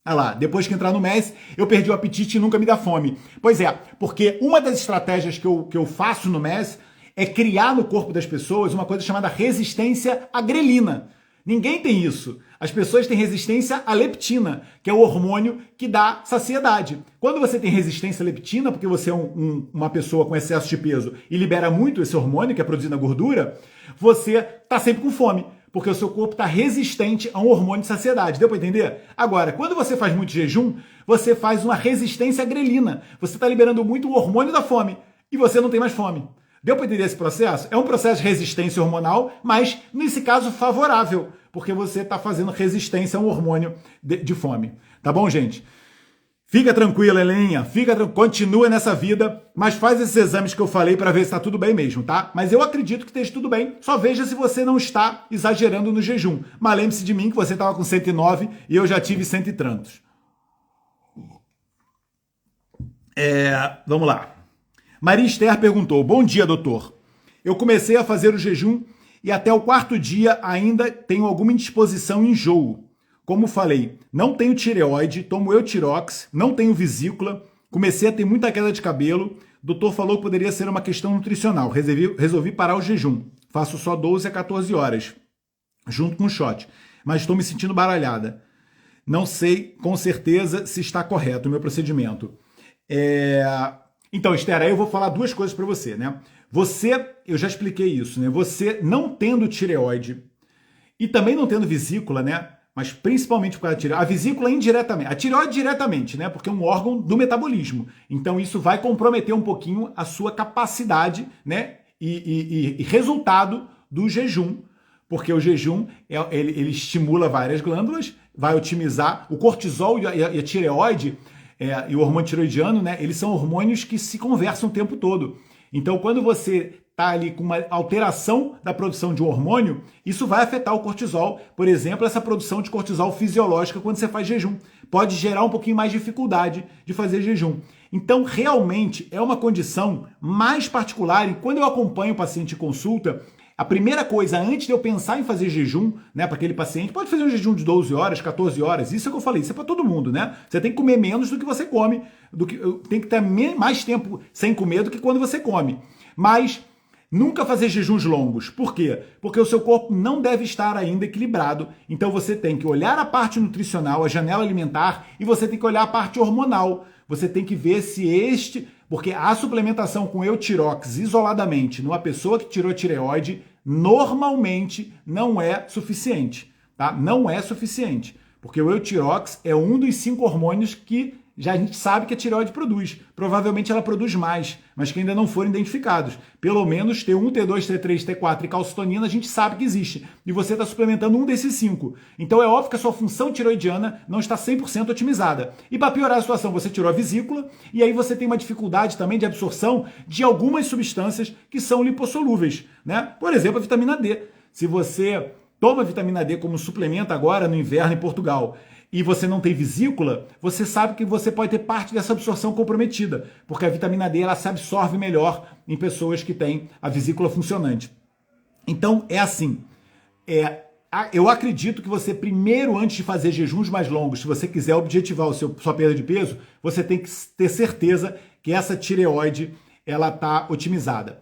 S1: olha lá, depois que entrar no MES, eu perdi o apetite e nunca me dá fome. Pois é, porque uma das estratégias que eu faço no MES é criar no corpo das pessoas uma coisa chamada resistência à grelina. Ninguém tem isso. As pessoas têm resistência à leptina, que é o hormônio que dá saciedade. Quando você tem resistência à leptina, porque você é uma pessoa com excesso de peso e libera muito esse hormônio, que é produzido na gordura, você está sempre com fome, porque o seu corpo está resistente a um hormônio de saciedade. Deu para entender? Agora, quando você faz muito jejum, você faz uma resistência à grelina. Você está liberando muito o hormônio da fome e você não tem mais fome. Deu para entender esse processo? É um processo de resistência hormonal, mas, nesse caso, favorável, porque você está fazendo resistência a um hormônio de fome. Tá bom, gente? Fica tranquila, Heleninha, continua nessa vida, mas faz esses exames que eu falei para ver se está tudo bem mesmo, tá? Mas eu acredito que esteja tudo bem, só veja se você não está exagerando no jejum. Mas lembre-se de mim que você estava com 109 e eu já tive 100 e tantos. Vamos lá. Maria Esther perguntou, bom dia, doutor. Eu comecei a fazer o jejum e até o 4º dia ainda tenho alguma indisposição e enjoo. Como falei, não tenho tireoide, tomo Eutirox, não tenho vesícula, comecei a ter muita queda de cabelo, o doutor falou que poderia ser uma questão nutricional, resolvi parar o jejum, faço só 12 a 14 horas, junto com o shot, mas estou me sentindo baralhada. Não sei com certeza se está correto o meu procedimento. Então, Esther, aí eu vou falar 2 coisas para você, né? Eu já expliquei isso, né? Você não tendo tireoide e também não tendo vesícula, né? mas principalmente por causa da tireoide. A vesícula indiretamente, a tireoide diretamente, né? Porque é um órgão do metabolismo. Então isso vai comprometer um pouquinho a sua capacidade, né? E resultado do jejum, porque o jejum ele estimula várias glândulas, vai otimizar o cortisol e a tireoide e o hormônio tiroidiano, né? Eles são hormônios que se conversam o tempo todo. Então, quando você está ali com uma alteração da produção de um hormônio, isso vai afetar o cortisol. Por exemplo, essa produção de cortisol fisiológica quando você faz jejum. Pode gerar um pouquinho mais de dificuldade de fazer jejum. Então, realmente, é uma condição mais particular. E quando eu acompanho o paciente em consulta, a primeira coisa, antes de eu pensar em fazer jejum, né, para aquele paciente, pode fazer um jejum de 12 horas, 14 horas, isso é o que eu falei, isso é para todo mundo, né? Você tem que comer menos do que você come, tem que ter mais tempo sem comer do que quando você come. Mas nunca fazer jejuns longos. Por quê? Porque o seu corpo não deve estar ainda equilibrado. Então você tem que olhar a parte nutricional, a janela alimentar, e você tem que olhar a parte hormonal. Você tem que ver se porque a suplementação com Eutirox isoladamente numa pessoa que tirou tireoide normalmente não é suficiente, tá? Não é suficiente, porque o Eutirox é um dos 5 hormônios que já a gente sabe que a tireoide produz. Provavelmente ela produz mais, mas que ainda não foram identificados. Pelo menos T1, T2, T3, T4 e calcitonina a gente sabe que existe. E você está suplementando um desses 5. Então é óbvio que a sua função tiroidiana não está 100% otimizada. E para piorar a situação, você tirou a vesícula e aí você tem uma dificuldade também de absorção de algumas substâncias que são lipossolúveis, né? Por exemplo, a vitamina D. Se você toma vitamina D como suplemento agora no inverno em Portugal e você não tem vesícula, você sabe que você pode ter parte dessa absorção comprometida, porque a vitamina D ela se absorve melhor em pessoas que têm a vesícula funcionante. Então, é assim, eu acredito que você primeiro, antes de fazer jejuns mais longos, se você quiser objetivar sua perda de peso, você tem que ter certeza que essa tireoide ela está otimizada.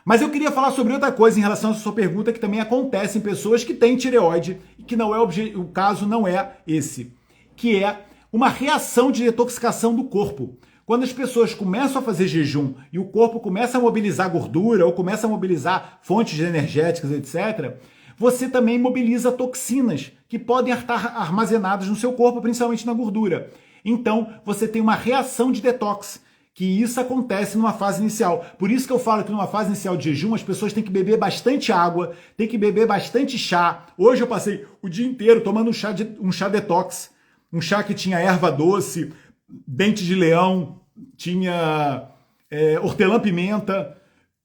S1: Mas eu queria falar sobre outra coisa em relação à sua pergunta que também acontece em pessoas que têm tireoide e que não é o caso não é esse, que é uma reação de detoxicação do corpo. Quando as pessoas começam a fazer jejum e o corpo começa a mobilizar gordura ou começa a mobilizar fontes energéticas, etc., você também mobiliza toxinas que podem estar armazenadas no seu corpo, principalmente na gordura. Então, você tem uma reação de detox, que isso acontece numa fase inicial. Por isso que eu falo que numa fase inicial de jejum, as pessoas têm que beber bastante água, têm que beber bastante chá. Hoje eu passei o dia inteiro tomando um chá detox, um chá que tinha erva doce, dente de leão, tinha hortelã-pimenta.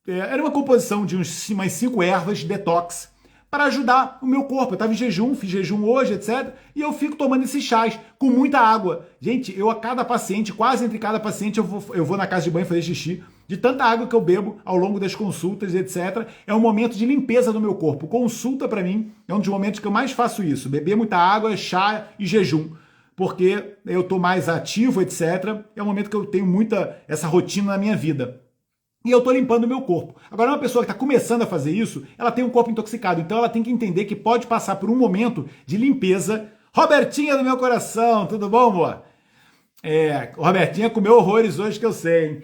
S1: Era uma composição de umas 5 ervas detox para ajudar o meu corpo. Eu estava em jejum, fiz jejum hoje, etc. E eu fico tomando esses chás com muita água. Gente, eu a cada paciente, quase entre cada paciente, eu vou na casa de banho fazer xixi. De tanta água que eu bebo ao longo das consultas, etc. É um momento de limpeza do meu corpo. Consulta, para mim, é um dos momentos que eu mais faço isso. Beber muita água, chá e jejum. Porque eu estou mais ativo, etc. É um momento que eu tenho muita essa rotina na minha vida. E eu estou limpando o meu corpo. Agora, uma pessoa que está começando a fazer isso, ela tem um corpo intoxicado. Então, ela tem que entender que pode passar por um momento de limpeza. Robertinha do meu coração, tudo bom, amor? Robertinha comeu horrores hoje, que eu sei, hein?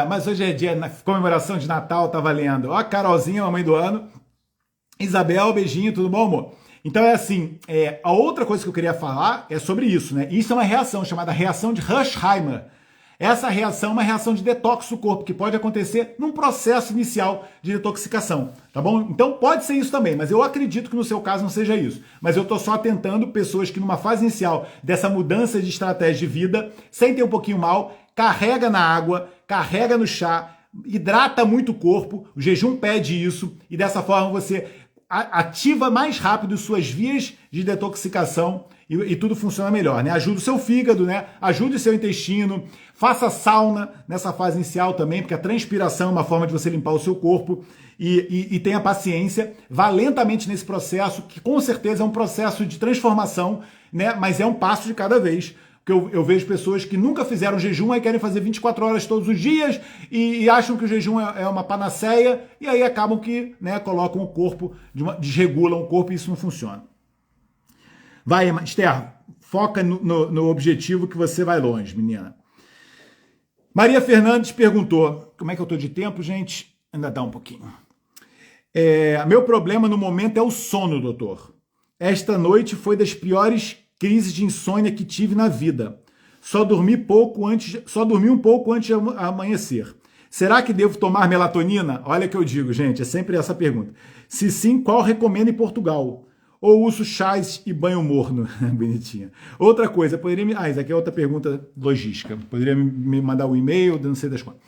S1: Mas hoje é dia na comemoração de Natal, tá valendo. Ó, a Carolzinha, mamãe do ano. Isabel, beijinho, tudo bom, amor? Então, a outra coisa que eu queria falar é sobre isso, né? Isso é uma reação chamada reação de Hersheimer. Essa reação é uma reação de detox do corpo, que pode acontecer num processo inicial de detoxicação, tá bom? Então pode ser isso também, mas eu acredito que no seu caso não seja isso. Mas eu estou só atentando pessoas que numa fase inicial dessa mudança de estratégia de vida, sentem um pouquinho mal, carrega na água, carrega no chá, hidrata muito o corpo, o jejum pede isso, e dessa forma você ativa mais rápido suas vias de detoxicação e tudo funciona melhor, né? Ajuda o seu fígado, né? Ajude o seu intestino, faça sauna nessa fase inicial também, porque a transpiração é uma forma de você limpar o seu corpo e tenha paciência, vá lentamente nesse processo, que com certeza é um processo de transformação, né? Mas é um passo de cada vez. Porque eu vejo pessoas que nunca fizeram jejum e querem fazer 24 horas todos os dias e acham que o jejum é uma panaceia e aí acabam que, né, colocam o corpo, desregulam o corpo e isso não funciona. Vai, Esther, foca no objetivo que você vai longe, menina. Maria Fernandes perguntou, como é que eu tô de tempo, gente? Ainda dá um pouquinho. Meu problema no momento é o sono, doutor. Esta noite foi das piores crises de insônia que tive na vida. Só dormi um pouco antes de amanhecer. Será que devo tomar melatonina? Olha o que eu digo, gente, é sempre essa pergunta. Se sim, qual recomendo em Portugal? Ou uso chás e banho morno? Bonitinha. Outra coisa, poderia me... isso aqui é outra pergunta logística. Poderia me mandar um e-mail, não sei das quantas.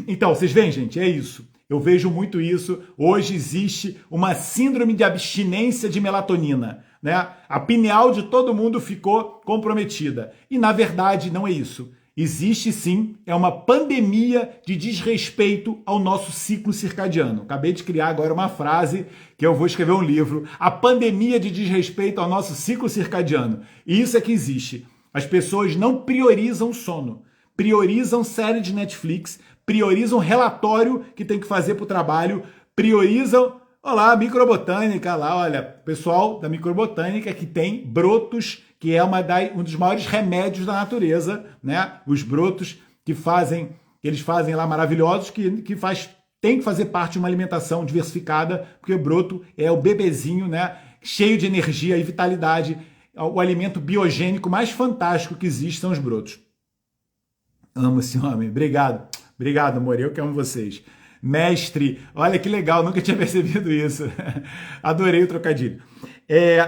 S1: Então, vocês veem, gente, é isso. Eu vejo muito isso. Hoje existe uma síndrome de abstinência de melatonina, né? A pineal de todo mundo ficou comprometida. E, na verdade, não é isso. Existe sim, é uma pandemia de desrespeito ao nosso ciclo circadiano. Acabei de criar agora uma frase que eu vou escrever um livro. A pandemia de desrespeito ao nosso ciclo circadiano. E isso é que existe. As pessoas não priorizam o sono, priorizam série de Netflix, priorizam relatório que tem que fazer para o trabalho, priorizam, olá, microbotânica, lá, olha, pessoal da microbotânica que tem brotos, que é um dos maiores remédios da natureza, né? Os brotos que eles fazem lá maravilhosos, tem que fazer parte de uma alimentação diversificada, porque o broto é o bebezinho, né? Cheio de energia e vitalidade. O alimento biogênico mais fantástico que existe são os brotos. Amo esse homem. Obrigado. Obrigado, amor. Eu que amo vocês. Mestre, olha que legal, nunca tinha percebido isso. Adorei o trocadilho.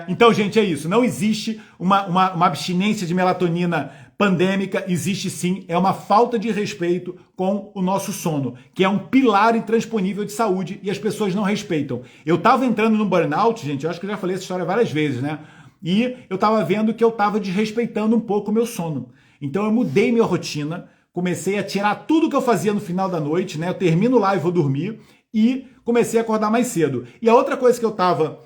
S1: Então, gente, é isso. Não existe uma abstinência de melatonina pandêmica, existe sim, é uma falta de respeito com o nosso sono, que é um pilar intransponível de saúde e as pessoas não respeitam. Eu estava entrando no burnout, gente, eu acho que eu já falei essa história várias vezes, né? E eu estava vendo que eu estava desrespeitando um pouco o meu sono. Então eu mudei minha rotina, comecei a tirar tudo que eu fazia no final da noite, né? Eu termino lá e vou dormir e comecei a acordar mais cedo. E a outra coisa que eu estava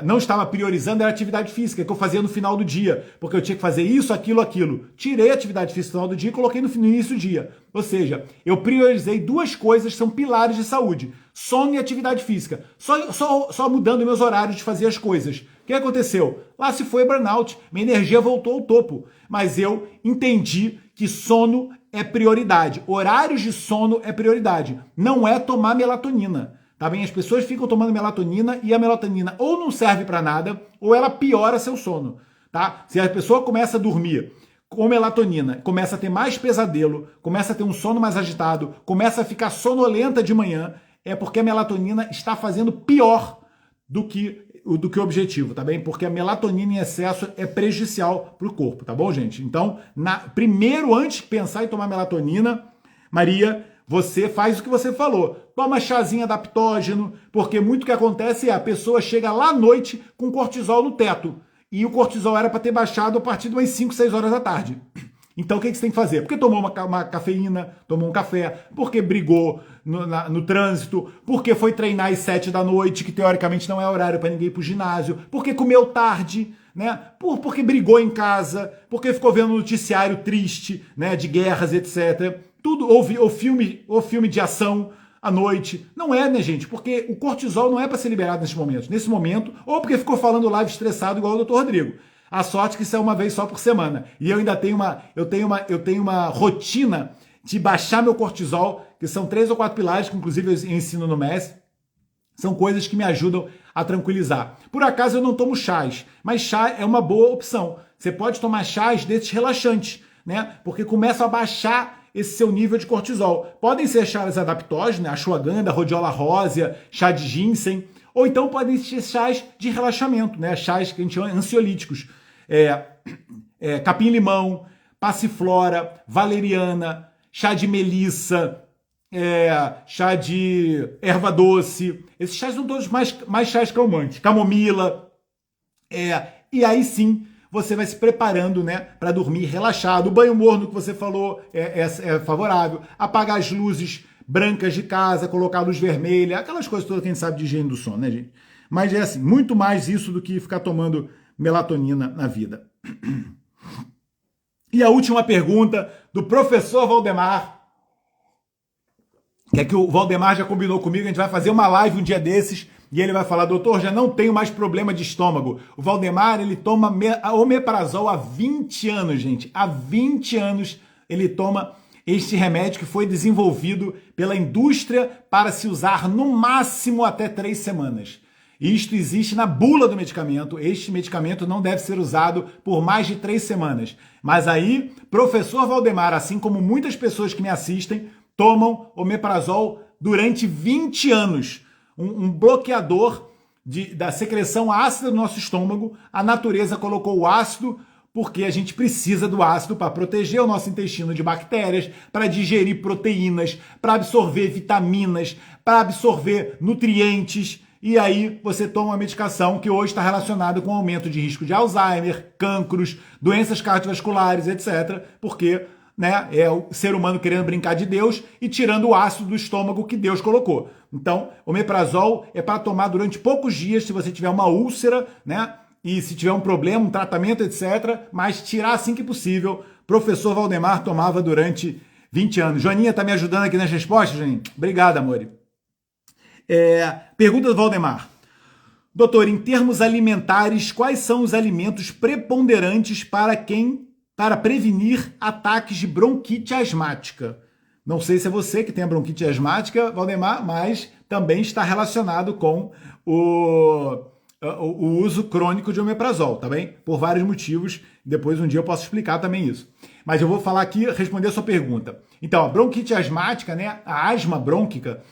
S1: não estava priorizando era a atividade física, que eu fazia no final do dia, porque eu tinha que fazer isso, aquilo. Tirei a atividade física no final do dia e coloquei no início do dia. Ou seja, eu priorizei duas coisas que são pilares de saúde: sono e atividade física. Só mudando meus horários de fazer as coisas. O que aconteceu? Lá se foi burnout, minha energia voltou ao topo. Mas eu entendi que sono é prioridade. Horários de sono é prioridade. Não é tomar melatonina. Tá bem? As pessoas ficam tomando melatonina e a melatonina ou não serve para nada ou ela piora seu sono, tá? Se a pessoa começa a dormir com melatonina, começa a ter mais pesadelo, começa a ter um sono mais agitado, começa a ficar sonolenta de manhã, é porque a melatonina está fazendo pior do que o objetivo, tá bem? Porque a melatonina em excesso é prejudicial para o corpo, tá bom, gente? Então, primeiro, antes de pensar em tomar melatonina, Maria, você faz o que você falou. Toma chazinho adaptógeno, porque muito que acontece é a pessoa chega lá à noite com cortisol no teto. E o cortisol era para ter baixado a partir de umas 5, 6 horas da tarde. Então o que você tem que fazer? Porque tomou uma cafeína, tomou um café, porque brigou no trânsito, porque foi treinar às 7 da noite, que teoricamente não é horário para ninguém ir pro ginásio, porque comeu tarde, né? Porque brigou em casa, porque ficou vendo um noticiário triste, né, de guerras, etc. Tudo, ou filme de ação à noite. Não é, né, gente? Porque o cortisol não é para ser liberado nesse momento. Nesse momento, ou porque ficou falando live estressado igual o Dr. Rodrigo. A sorte que isso é uma vez só por semana. E eu ainda tenho uma rotina de baixar meu cortisol, que são 3 ou 4 pilares, que inclusive eu ensino no MES. São coisas que me ajudam a tranquilizar. Por acaso eu não tomo chás, mas chá é uma boa opção. Você pode tomar chás desses relaxantes, né? Porque começa a baixar esse seu nível de cortisol. Podem ser chás adaptógenos, né? Ashwagandha, rhodiola rósea, chá de ginseng, ou então podem ser chás de relaxamento, né? Chás que a gente chama ansiolíticos. Capim-limão, passiflora, valeriana, chá de melissa, chá de erva doce. Esses chás são todos mais chás calmantes. Camomila. E aí sim, você vai se preparando, né, para dormir relaxado. O banho morno que você falou é favorável. Apagar as luzes brancas de casa, colocar a luz vermelha, aquelas coisas todas que a gente sabe de higiene do sono, né, gente? Mas é assim, muito mais isso do que ficar tomando melatonina na vida. E a última pergunta do professor Valdemar, que é que o Valdemar já combinou comigo, a gente vai fazer uma live um dia desses, e ele vai falar: doutor, já não tenho mais problema de estômago. O Valdemar, ele toma omeprazol há 20 anos, gente. Há 20 anos ele toma este remédio que foi desenvolvido pela indústria para se usar no máximo até 3 semanas. Isto existe na bula do medicamento. Este medicamento não deve ser usado por mais de 3 semanas. Mas aí, professor Valdemar, assim como muitas pessoas que me assistem, tomam omeprazol durante 20 anos. Um bloqueador da secreção ácida do nosso estômago. A natureza colocou o ácido porque a gente precisa do ácido para proteger o nosso intestino de bactérias, para digerir proteínas, para absorver vitaminas, para absorver nutrientes. E aí você toma uma medicação que hoje está relacionada com aumento de risco de Alzheimer, cancros, doenças cardiovasculares, etc. Porque é o ser humano querendo brincar de Deus e tirando o ácido do estômago que Deus colocou. Então, o omeprazol é para tomar durante poucos dias se você tiver uma úlcera, e se tiver um problema, um tratamento, etc. Mas tirar assim que possível. Professor Valdemar tomava durante 20 anos. Joaninha está me ajudando aqui nas respostas, Joaninha? Obrigado, amor. Pergunta do Valdemar. Doutor, em termos alimentares, quais são os alimentos preponderantes para prevenir ataques de bronquite asmática? Não sei se é você que tem a bronquite asmática, Valdemar, mas também está relacionado com o uso crônico de omeprazol, tá bem? Por vários motivos. Depois um dia eu posso explicar também isso. Mas eu vou falar aqui, responder a sua pergunta. Então, a bronquite asmática, a asma brônquica,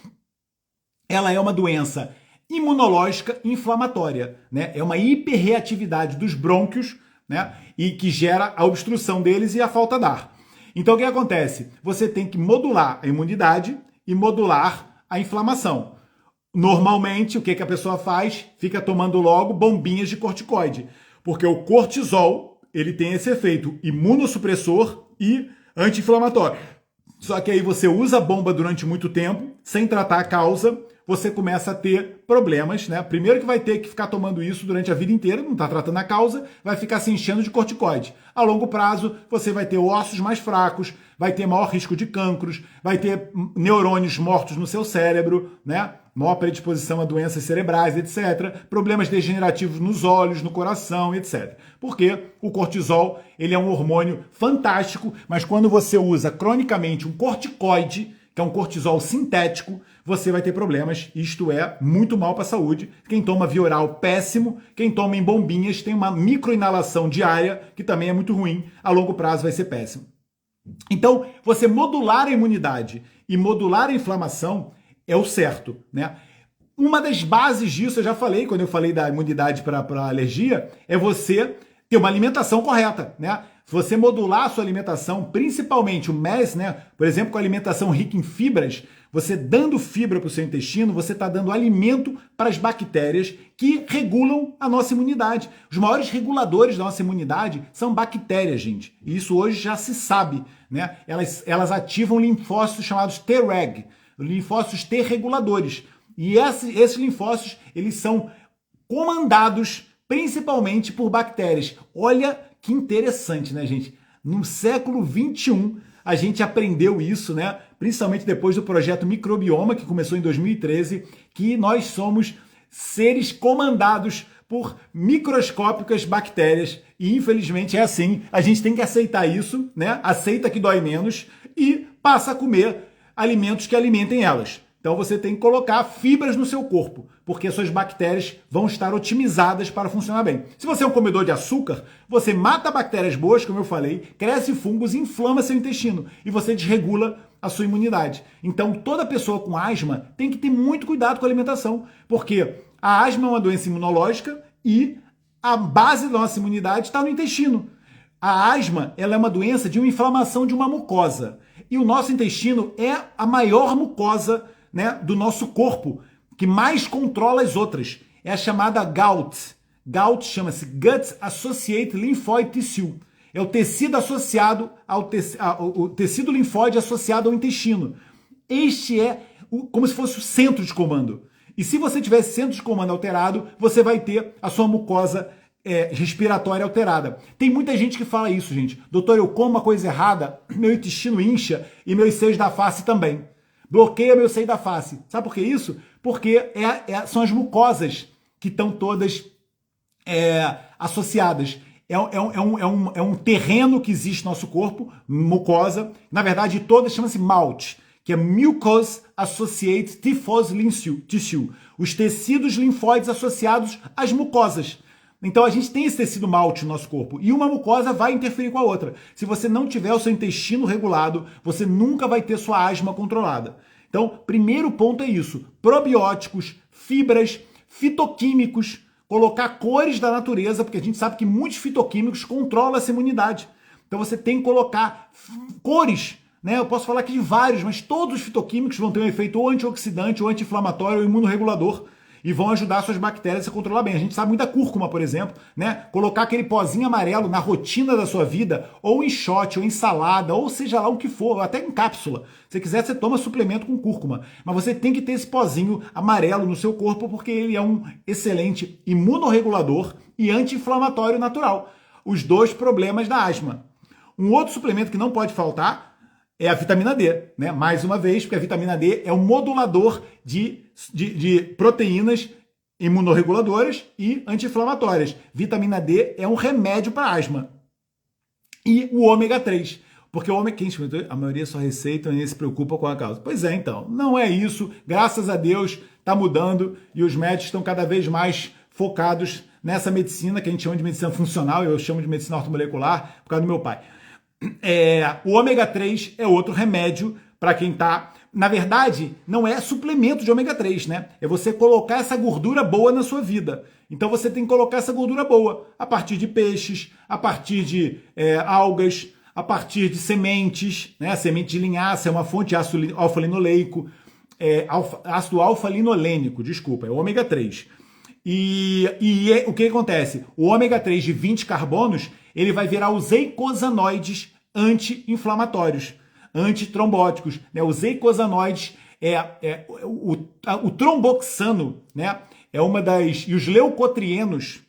S1: ela é uma doença imunológica inflamatória, É uma hiperreatividade dos brônquios, E que gera a obstrução deles e a falta de ar. Então, o que acontece? Você tem que modular a imunidade e modular a inflamação. Normalmente, o que a pessoa faz? Fica tomando logo bombinhas de corticoide. Porque o cortisol, ele tem esse efeito imunossupressor e anti-inflamatório. Só que aí você usa a bomba durante muito tempo, sem tratar a causa, você começa a ter problemas, Primeiro que vai ter que ficar tomando isso durante a vida inteira, não está tratando a causa, vai ficar se enchendo de corticoide. A longo prazo, você vai ter ossos mais fracos, vai ter maior risco de cancros, vai ter neurônios mortos no seu cérebro, Maior predisposição a doenças cerebrais, etc. Problemas degenerativos nos olhos, no coração, etc. Porque o cortisol, ele é um hormônio fantástico, mas quando você usa cronicamente um corticoide, que é um cortisol sintético, você vai ter problemas. Isto é muito mal para a saúde. Quem toma via oral, péssimo. Quem toma em bombinhas tem uma microinalação diária, que também é muito ruim. A longo prazo vai ser péssimo. Então, você modular a imunidade e modular a inflamação é o certo, Uma das bases disso, eu já falei, quando eu falei da imunidade para alergia, é você ter uma alimentação correta, Se você modular a sua alimentação, principalmente o MES, Por exemplo, com a alimentação rica em fibras, você dando fibra para o seu intestino, você está dando alimento para as bactérias que regulam a nossa imunidade. Os maiores reguladores da nossa imunidade são bactérias, gente. E isso hoje já se sabe, Elas ativam linfócitos chamados Treg, linfócitos T reguladores. E esses linfócitos, eles são comandados principalmente por bactérias. Olha que interessante, gente? No século XXI, a gente aprendeu isso, Principalmente depois do projeto Microbioma, que começou em 2013, que nós somos seres comandados por microscópicas bactérias. E, infelizmente, é assim. A gente tem que aceitar isso, Aceita que dói menos e passa a comer alimentos que alimentem elas. Então você tem que colocar fibras no seu corpo, porque as suas bactérias vão estar otimizadas para funcionar bem. Se você é um comedor de açúcar, você mata bactérias boas, como eu falei, cresce fungos e inflama seu intestino, e você desregula a sua imunidade. Então toda pessoa com asma tem que ter muito cuidado com a alimentação, porque a asma é uma doença imunológica e a base da nossa imunidade está no intestino. A asma, ela é uma doença de uma inflamação de uma mucosa. E o nosso intestino é a maior mucosa, do nosso corpo, que mais controla as outras. É a chamada GALT. GALT chama-se Gut Associated Lymphoid Tissue. É o tecido associado o tecido linfóide associado ao intestino. Este é como se fosse o centro de comando. E se você tiver esse centro de comando alterado, você vai ter a sua mucosa respiratória alterada. Tem muita gente que fala isso, gente. Doutor, eu como uma coisa errada, meu intestino incha e meus seios da face também. Bloqueia meu seio da face. Sabe por que isso? Porque são as mucosas que estão todas associadas. É um terreno que existe no nosso corpo, mucosa. Na verdade, todas chamam-se MALT, que é Mucous Associated Typhus Tissue, os tecidos linfóides associados às mucosas. Então a gente tem esse tecido malte no nosso corpo e uma mucosa vai interferir com a outra. Se você não tiver o seu intestino regulado, você nunca vai ter sua asma controlada. Então, primeiro ponto é isso: probióticos, fibras, fitoquímicos, colocar cores da natureza, porque a gente sabe que muitos fitoquímicos controlam essa imunidade. Então você tem que colocar cores, né? Eu posso falar aqui de vários, mas todos os fitoquímicos vão ter um efeito ou antioxidante, ou anti-inflamatório, ou imunorregulador, e vão ajudar suas bactérias a controlar bem. A gente sabe muito da cúrcuma, por exemplo, né? Colocar aquele pozinho amarelo na rotina da sua vida, ou em shot, ou em salada, ou seja lá o que for, ou até em cápsula. Se quiser, você toma suplemento com cúrcuma. Mas você tem que ter esse pozinho amarelo no seu corpo, porque ele é um excelente imunorregulador e anti-inflamatório natural. Os dois problemas da asma. Um outro suplemento que não pode faltar é a vitamina D, né? Mais uma vez, porque a vitamina D é um modulador de proteínas imunorreguladoras e anti-inflamatórias. Vitamina D é um remédio para asma. E o ômega 3. Porque o ômega, a maioria só receita e nem se preocupa com a causa. Pois é, então, não é isso. Graças a Deus está mudando e os médicos estão cada vez mais focados nessa medicina que a gente chama de medicina funcional, eu chamo de medicina ortomolecular por causa do meu pai. O ômega 3 é outro remédio para quem está... Na verdade, não é suplemento de ômega 3, né? É você colocar essa gordura boa na sua vida. Então você tem que colocar essa gordura boa a partir de peixes, a partir de algas, a partir de sementes, né? A semente de linhaça é uma fonte de ácido alfa-linoleico, ácido alfa-linolênico, desculpa, é o ômega 3. O que acontece? O ômega 3 de 20 carbonos, ele vai virar os eicosanoides anti-inflamatórios, antitrombóticos, né? Os eicosanoides o tromboxano, né? E os leucotrienos,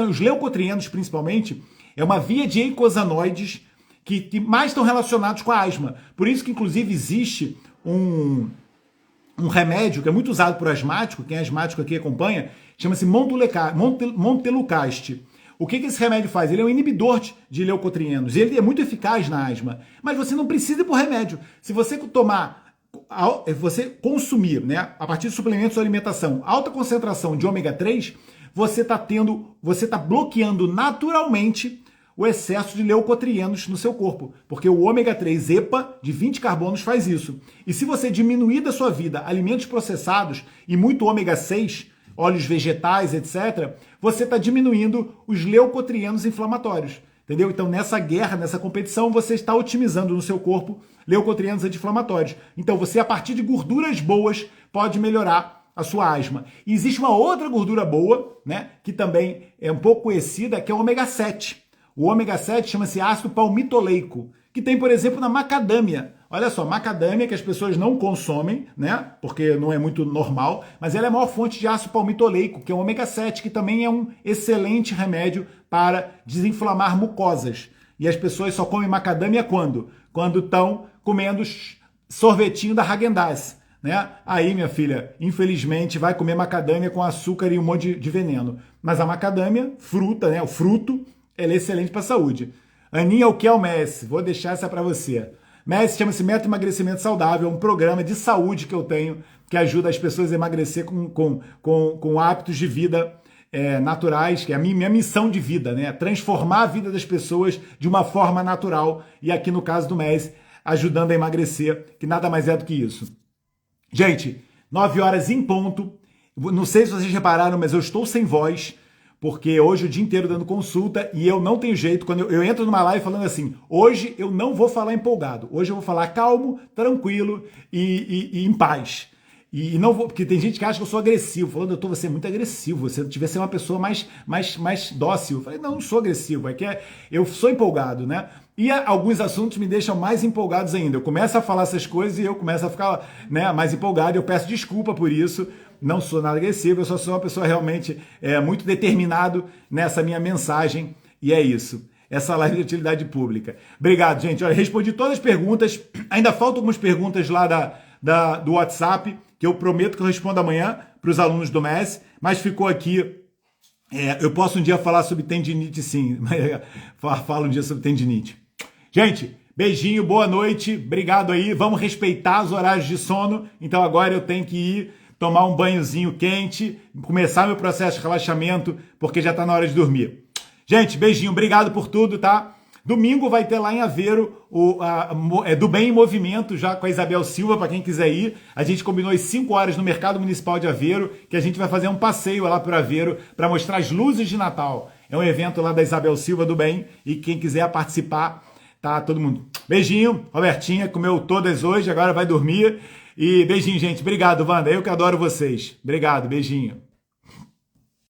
S1: os leucotrienos principalmente, é uma via de eicosanoides que mais estão relacionados com a asma. Por isso que inclusive existe um remédio que é muito usado por asmático, quem é asmático aqui acompanha, chama-se montelukast. O que esse remédio faz? Ele é um inibidor de leucotrienos. Ele é muito eficaz na asma. Mas você não precisa ir por remédio. Se você consumir, né, a partir de suplementos de alimentação, alta concentração de ômega 3, você está bloqueando naturalmente o excesso de leucotrienos no seu corpo. Porque o ômega 3 EPA de 20 carbonos faz isso. E se você diminuir da sua vida alimentos processados e muito ômega 6, óleos vegetais, etc., você está diminuindo os leucotrienos inflamatórios, entendeu? Então, nessa guerra, nessa competição, você está otimizando no seu corpo leucotrienos anti-inflamatórios. Então, você, a partir de gorduras boas, pode melhorar a sua asma. E existe uma outra gordura boa, né, que também é um pouco conhecida, que é o ômega 7. O ômega 7 chama-se ácido palmitoleico, que tem, por exemplo, na macadâmia. Olha só, macadâmia que as pessoas não consomem, né? Porque não é muito normal, mas ela é a maior fonte de ácido palmitoleico, que é o ômega 7, que também é um excelente remédio para desinflamar mucosas. E as pessoas só comem macadâmia quando? Quando estão comendo sorvetinho da Häagen-Dazs, né? Aí, minha filha, infelizmente, vai comer macadâmia com açúcar e um monte de veneno. Mas a macadâmia, fruta, né? O fruto, ela é excelente para a saúde. Aninha, o que é o MES? Vou deixar essa para você. MES chama-se Método Emagrecimento Saudável, é um programa de saúde que eu tenho que ajuda as pessoas a emagrecer com hábitos de vida naturais, que é a minha missão de vida, né? Transformar a vida das pessoas de uma forma natural e aqui no caso do MES, ajudando a emagrecer, que nada mais é do que isso. Gente, 9 horas em ponto. Não sei se vocês repararam, mas eu estou sem voz, porque hoje o dia inteiro dando consulta e eu não tenho jeito, quando eu entro numa live falando assim, hoje eu não vou falar empolgado, hoje eu vou falar calmo, tranquilo e em paz. E não vou, porque tem gente que acha que eu sou agressivo, falando, doutor, você é muito agressivo, você devia ser uma pessoa mais dócil. Eu falei, não sou agressivo, é que eu sou empolgado, né? E alguns assuntos me deixam mais empolgados ainda. Eu começo a falar essas coisas e eu começo a ficar, né, mais empolgado, eu peço desculpa por isso. Não sou nada agressivo, eu só sou uma pessoa realmente muito determinado nessa minha mensagem. E é isso. Essa live de utilidade pública. Obrigado, gente. Olha, respondi todas as perguntas. Ainda faltam algumas perguntas lá do WhatsApp, que eu prometo que eu respondo amanhã para os alunos do MES, mas ficou aqui. Eu posso um dia falar sobre tendinite, sim. Falo um dia sobre tendinite. Gente, Beijinho, boa noite, obrigado aí. Vamos respeitar os horários de sono. Então agora eu tenho que ir tomar um banhozinho quente, começar meu processo de relaxamento, porque já tá na hora de dormir. Gente, beijinho, obrigado por tudo, tá? Domingo vai ter lá em Aveiro Do Bem em Movimento, já com a Isabel Silva, para quem quiser ir. A gente combinou às 5 horas no Mercado Municipal de Aveiro, que a gente vai fazer um passeio lá por Aveiro para mostrar as luzes de Natal. É um evento lá da Isabel Silva do Bem, e quem quiser participar, tá todo mundo. Beijinho, Robertinha, comeu todas hoje, agora vai dormir. E beijinho, gente. Obrigado, Wanda. Eu que adoro vocês. Obrigado, beijinho.